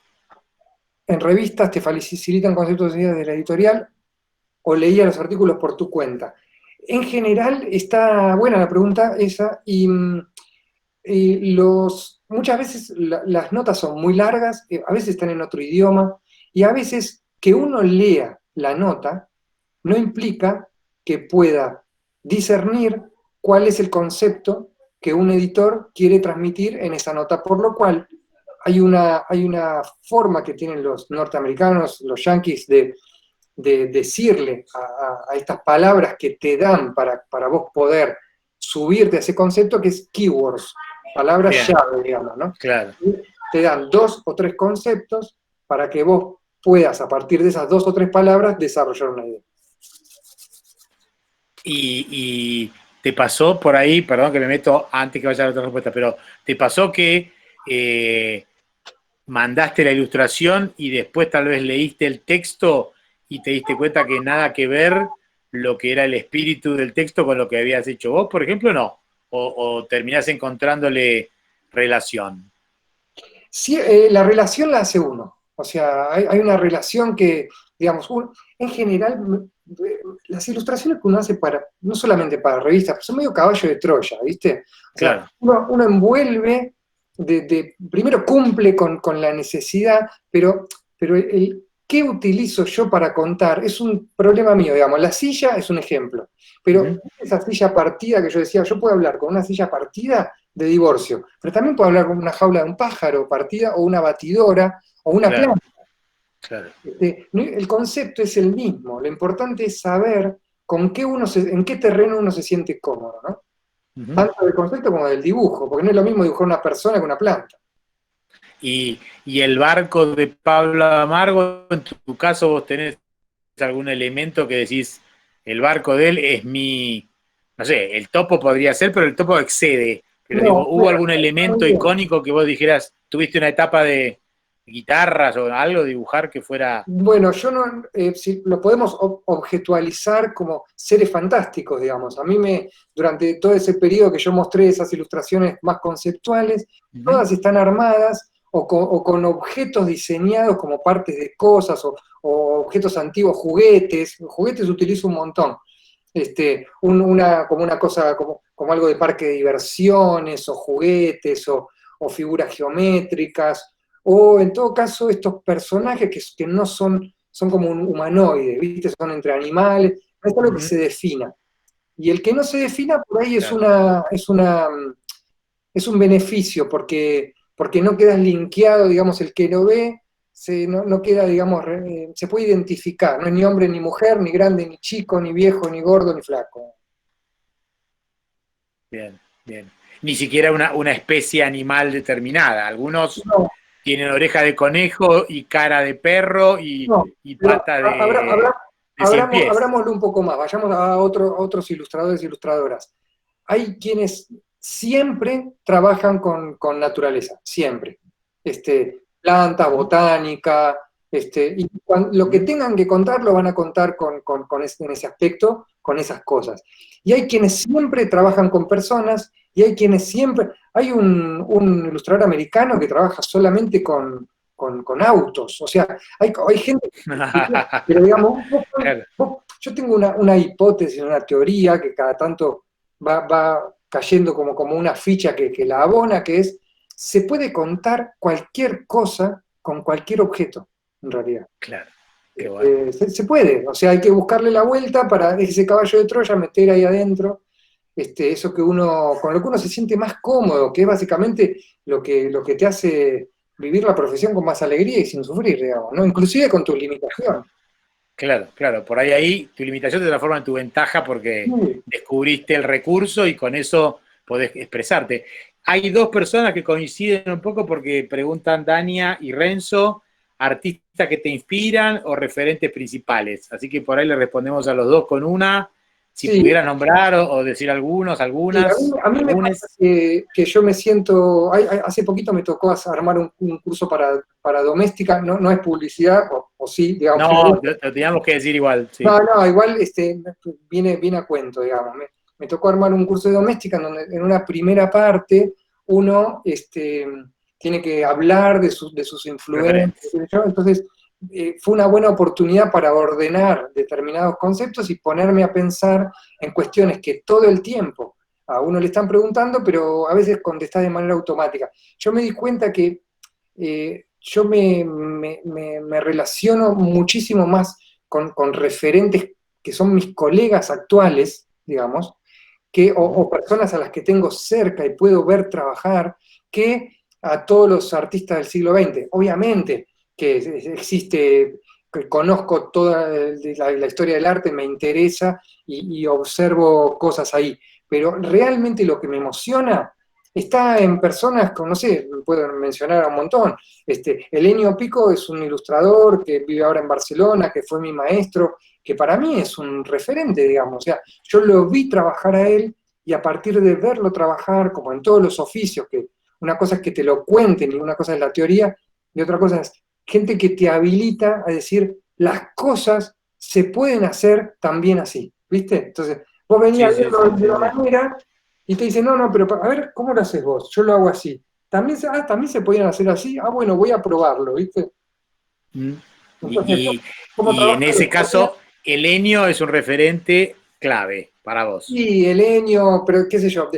en revistas te facilitan conceptos de ideas de la editorial o leía los artículos por tu cuenta. En general está buena la pregunta esa y muchas veces las notas son muy largas, a veces están en otro idioma y a veces que uno lea la nota no implica que pueda discernir cuál es el concepto que un editor quiere transmitir en esa nota, por lo cual hay una forma que tienen los norteamericanos, los yanquis, de decirle a estas palabras que te dan para vos poder subirte a ese concepto, que es keywords, palabras Bien. llave, digamos, ¿no? Claro. Te dan 2 o 3 conceptos para que vos puedas, a partir de esas 2 o 3 palabras, desarrollar una idea. Y te pasó por ahí, perdón que me meto antes que vaya a la otra respuesta, pero te pasó que mandaste la ilustración y después tal vez leíste el texto y te diste cuenta que nada que ver lo que era el espíritu del texto con lo que habías hecho vos, por ejemplo, no. O terminás encontrándole relación. Sí, la relación la hace uno. O sea, hay una relación que, digamos, en general, las ilustraciones que uno hace no solamente para revistas, son medio caballo de Troya, ¿viste? O sea, Claro. uno envuelve, primero cumple con la necesidad, pero el qué utilizo yo para contar es un problema mío, digamos. La silla es un ejemplo, pero esa silla partida que yo decía, yo puedo hablar con una silla partida de divorcio, pero también puedo hablar con una jaula de un pájaro partida o una batidora o una planta. Claro. El concepto es el mismo, lo importante es saber en qué terreno uno se siente cómodo, ¿no? Tanto del concepto como del dibujo, porque no es lo mismo dibujar una persona que una planta. Y el barco de Pablo Amargo, en tu caso vos tenés algún elemento que decís, el barco de él es mi, no sé, el topo podría ser, pero el topo excede. Pero No, digo, ¿hubo algún elemento icónico que vos dijeras, tuviste una etapa de guitarras o algo, dibujar que fuera... Bueno, yo no, si lo podemos objetualizar como seres fantásticos, digamos. A mí durante todo ese periodo que yo mostré esas ilustraciones más conceptuales, todas están armadas o con objetos diseñados como partes de cosas o objetos antiguos, juguetes. Juguetes utilizo un montón. como una cosa, como algo de parque de diversiones, o juguetes, o figuras geométricas, o en todo caso estos personajes que no son como un humanoide, ¿viste? Son entre animales, no es algo que se defina. Y el que no se defina por ahí es un beneficio, porque no quedas linkeado, digamos, el que lo ve, no queda, digamos, se puede identificar, no es ni hombre ni mujer, ni grande ni chico, ni viejo, ni gordo, ni flaco. Bien, bien. Ni siquiera una especie animal determinada. Algunos No, tienen oreja de conejo y cara de perro y no, pero pata de 100 pies. abrámoslo un poco más, vayamos a otros ilustradores e ilustradoras. Hay quienes siempre trabajan con naturaleza, siempre. Plantas, botánica, y lo que tengan que contar lo van a contar en ese aspecto, con esas cosas. Y hay quienes siempre trabajan con personas, y hay quienes siempre... Hay un ilustrador americano que trabaja solamente con autos, o sea, hay gente pero digamos, Claro. yo tengo una hipótesis, una teoría que cada tanto va cayendo como una ficha que la abona, que es, se puede contar cualquier cosa con cualquier objeto, en realidad. Claro, qué bueno. Se puede, o sea, hay que buscarle la vuelta para ese caballo de Troya, meter ahí adentro, eso con lo que uno se siente más cómodo, que es básicamente lo que te hace vivir la profesión con más alegría y sin sufrir, digamos, ¿no? Inclusive con tus limitaciones. Claro, claro. Por ahí tu limitación te transforma en tu ventaja porque descubriste el recurso y con eso podés expresarte. Hay dos personas que coinciden un poco porque preguntan Dania y Renzo, artistas que te inspiran o referentes principales. Así que por ahí le respondemos a los dos con una. Si Sí. pudieras nombrar o decir algunas. Sí, a mí me pasa que yo me siento, hace poquito me tocó armar un curso para doméstica, no es publicidad, o sí, digamos. No, lo teníamos que decir igual. Sí. No, igual viene a cuento, digamos. Me tocó armar un curso de doméstica en donde en una primera parte uno tiene que hablar de sus influencias, entonces fue una buena oportunidad para ordenar determinados conceptos y ponerme a pensar en cuestiones que todo el tiempo a uno le están preguntando, pero a veces contestás de manera automática. Yo me di cuenta que yo me relaciono muchísimo más con referentes que son mis colegas actuales, digamos, o personas a las que tengo cerca y puedo ver trabajar, que a todos los artistas del siglo XX. Obviamente que existe, que conozco toda la historia del arte, me interesa y observo cosas ahí, pero realmente lo que me emociona está en personas, no sé, puedo mencionar a un montón. Helenio Pico es un ilustrador que vive ahora en Barcelona, que fue mi maestro, que para mí es un referente, digamos. O sea, yo lo vi trabajar a él y a partir de verlo trabajar, como en todos los oficios, que una cosa es que te lo cuenten y una cosa es la teoría, y otra cosa es gente que te habilita a decir las cosas se pueden hacer también así, ¿viste? Entonces, vos venías de una manera y te dicen, no, pero a ver, ¿cómo lo haces vos? Yo lo hago así. También se podían hacer así. Bueno, voy a probarlo, ¿viste? Entonces, Y en ese caso, Helenio es un referente clave para vos. Sí, Helenio, pero qué sé yo,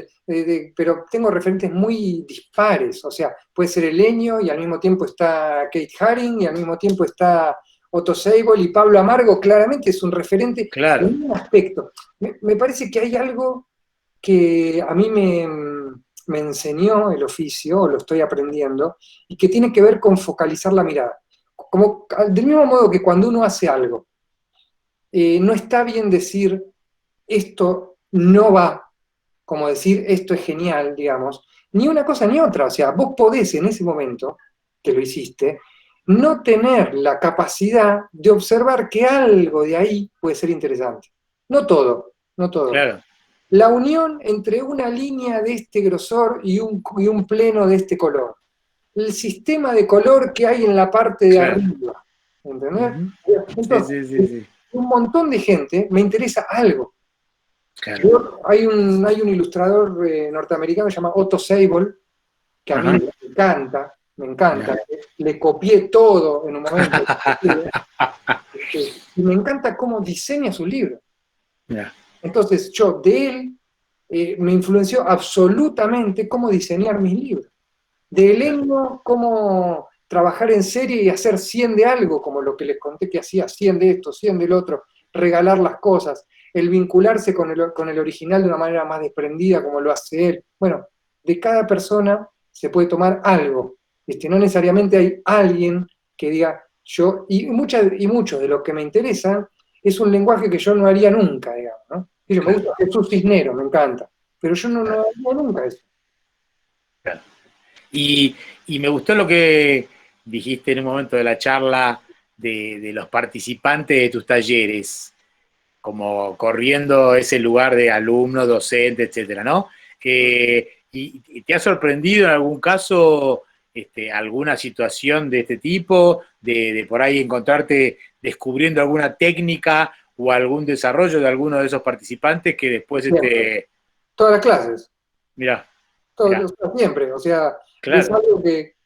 pero tengo referentes muy dispares, o sea, puede ser Helenio y al mismo tiempo está Kate Haring y al mismo tiempo está Otto Seibel y Pablo Amargo, claramente es un referente en un aspecto. Me parece que hay algo que a mí me enseñó el oficio, o lo estoy aprendiendo, y que tiene que ver con focalizar la mirada. Del mismo modo que cuando uno hace algo, no está bien decir esto no va, como decir esto es genial, digamos, ni una cosa ni otra. O sea, vos podés en ese momento que lo hiciste, no tener la capacidad de observar que algo de ahí puede ser interesante. No todo, no todo. Claro. La unión entre una línea de este grosor y un pleno de este color. El sistema de color que hay en la parte de arriba. ¿Entendés? Entonces, Sí. un montón de gente me interesa algo. Claro. Hay un ilustrador norteamericano que se llama Otto Seibel, que a mí me encanta. Le copié todo en un momento. Y me encanta cómo diseña sus libros. Entonces yo de él me influenció absolutamente cómo diseñar mis libros. De Helenio, cómo trabajar en serie y hacer 100 de algo, como lo que les conté que hacía, 100 de esto, 100 del otro, regalar las cosas, el vincularse con el original de una manera más desprendida, como lo hace él. Bueno, de cada persona se puede tomar algo. No necesariamente hay alguien que diga yo, y muchos de los que me interesan es un lenguaje que yo no haría nunca, digamos, ¿no? Me gusta Jesús Cisneros, me encanta, pero yo no haría nunca eso. Claro. Y me gustó lo que dijiste en un momento de la charla de los participantes de tus talleres, como corriendo ese lugar de alumno, docente, etcétera, ¿no? ¿Y te ha sorprendido en algún caso alguna situación de este tipo, de por ahí encontrarte descubriendo alguna técnica o algún desarrollo de alguno de esos participantes que después todas las clases. Mirá. Siempre, o sea, claro. Es algo que,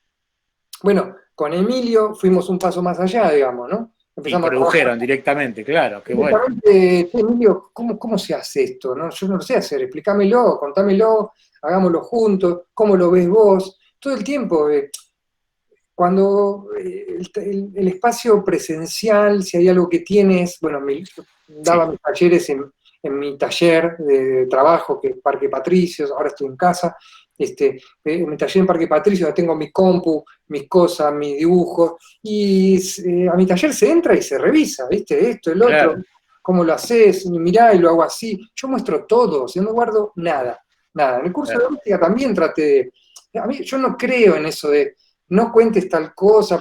bueno, con Emilio fuimos un paso más allá, digamos, ¿no? Empezamos y produjeron directamente, claro, qué bueno. Emilio, ¿cómo se hace esto? ¿No? Yo no lo sé hacer, explícamelo, contámelo, hagámoslo juntos, ¿cómo lo ves vos? Todo el tiempo, cuando el espacio presencial, si hay algo que tienes, bueno, daba mis talleres en mi taller de trabajo, que es Parque Patricios, ahora estoy en casa, en mi taller en Parque Patricios tengo mi compu, mis cosas, mis dibujos, y a mi taller se entra y se revisa, ¿viste? Esto, el otro, cómo lo haces, mirá y lo hago así. Yo muestro todo, yo no guardo nada. En el curso de doméstica también traté yo no creo en eso de no cuentes tal cosa,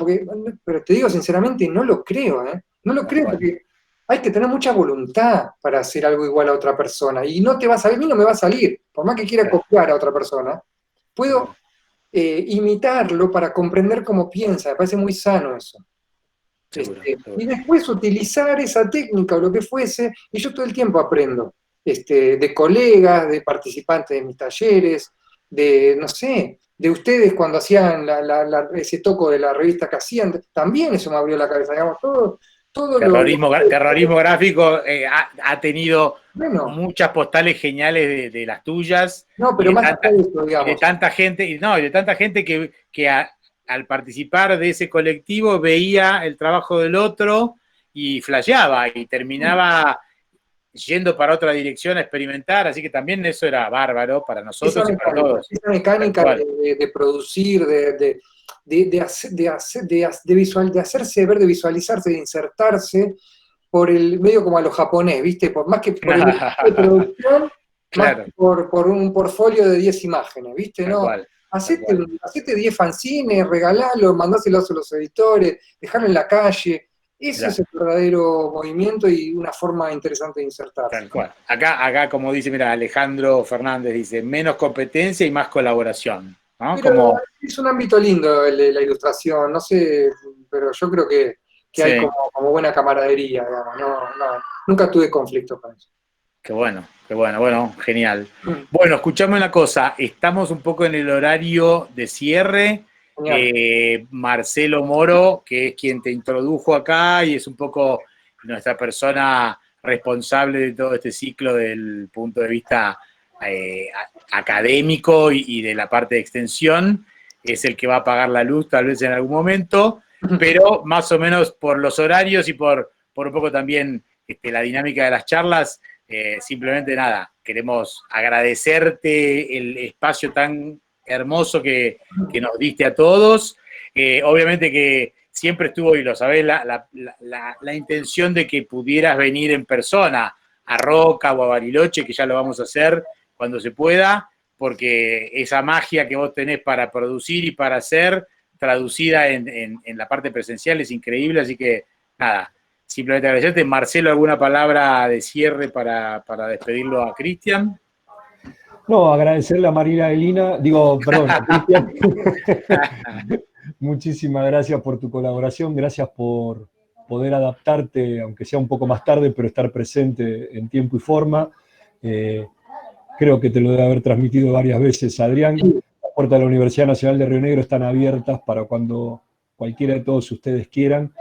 pero te digo sinceramente, no lo creo, ¿eh? No lo creo porque hay que tener mucha voluntad para hacer algo igual a otra persona, y no te va a salir, a mí no me va a salir, por más que quiera copiar a otra persona, puedo imitarlo para comprender cómo piensa, me parece muy sano eso. Seguro. Y después utilizar esa técnica o lo que fuese, y yo todo el tiempo aprendo, de colegas, de participantes de mis talleres, de, no sé, de ustedes cuando hacían ese toco de la revista que hacían, también eso me abrió la cabeza, digamos, todo terrorismo gráfico ha tenido muchas postales geniales de las tuyas. No, pero más allá de eso, digamos. Y de tanta gente que al participar de ese colectivo veía el trabajo del otro y flasheaba y terminaba yendo para otra dirección a experimentar, así que también eso era bárbaro para nosotros y para todos. Esa mecánica de producir, de hacerse ver, de visualizarse, de insertarse por el medio como a los japonés, ¿viste? Por más que por el de producción, más por un portfolio de 10 imágenes, ¿viste? ¿No? Hacete 10 fanzines, regalalo, mandáselos a los editores, dejalo en la calle. Ese es el verdadero movimiento y una forma interesante de insertarse. Tal cual. Acá como dice, mira, Alejandro Fernández dice, menos competencia y más colaboración, ¿no? Pero es un ámbito lindo la ilustración, no sé, pero yo creo que hay como buena camaradería, digamos, nunca tuve conflictos con eso. Qué bueno, genial. Bueno, escuchame una cosa, estamos un poco en el horario de cierre. Marcelo Moro, que es quien te introdujo acá y es un poco nuestra persona responsable de todo este ciclo del punto de vista académico y de la parte de extensión, es el que va a apagar la luz tal vez en algún momento, pero más o menos por los horarios y por un poco también la dinámica de las charlas, simplemente nada, queremos agradecerte el espacio tan hermoso que nos diste a todos. Obviamente que siempre estuvo, y lo sabés, la intención de que pudieras venir en persona a Roca o a Bariloche, que ya lo vamos a hacer cuando se pueda, porque esa magia que vos tenés para producir y para hacer, traducida en la parte presencial, es increíble, así que nada, simplemente agradecerte. Marcelo, ¿alguna palabra de cierre para despedirlo a Cristian? No, agradecerle a Marina Elina, a Cristian. Muchísimas gracias por tu colaboración, gracias por poder adaptarte, aunque sea un poco más tarde, pero estar presente en tiempo y forma. Creo que te lo debe haber transmitido varias veces, Adrián. Las puertas de la Universidad Nacional de Río Negro están abiertas para cuando cualquiera de todos ustedes quieran.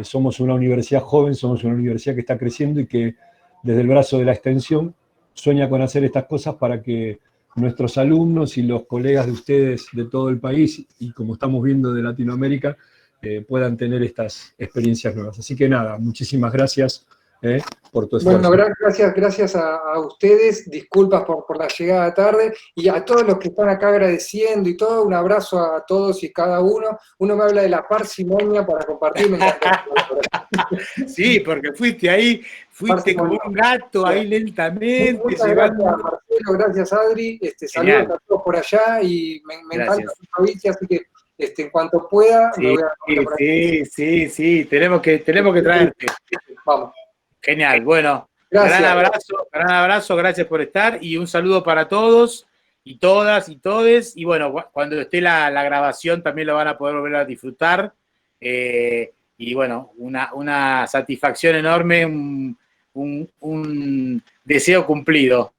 Somos una universidad joven, somos una universidad que está creciendo y que desde el brazo de la extensión sueña con hacer estas cosas para que nuestros alumnos y los colegas de ustedes de todo el país, y como estamos viendo de Latinoamérica, puedan tener estas experiencias nuevas. Así que nada, muchísimas gracias por tu esfuerzo. Bueno, gracias a ustedes, disculpas por la llegada tarde, y a todos los que están acá agradeciendo y todo, un abrazo a todos y cada uno. Uno me habla de la parsimonia para compartir, me encanta. Sí, porque fuiste como un gato ahí lentamente. Muchas gracias, Marcelo, gracias, Adri. Saludos a todos por allá y me encanta su provincia, así que en cuanto pueda sí, me voy a... Sí, tenemos que traerte. Vamos. Genial, bueno, gracias. Gran abrazo, gracias por estar y un saludo para todos y todas y todes. Y bueno, cuando esté la grabación también lo van a poder volver a disfrutar. Y bueno, una satisfacción enorme, un deseo cumplido.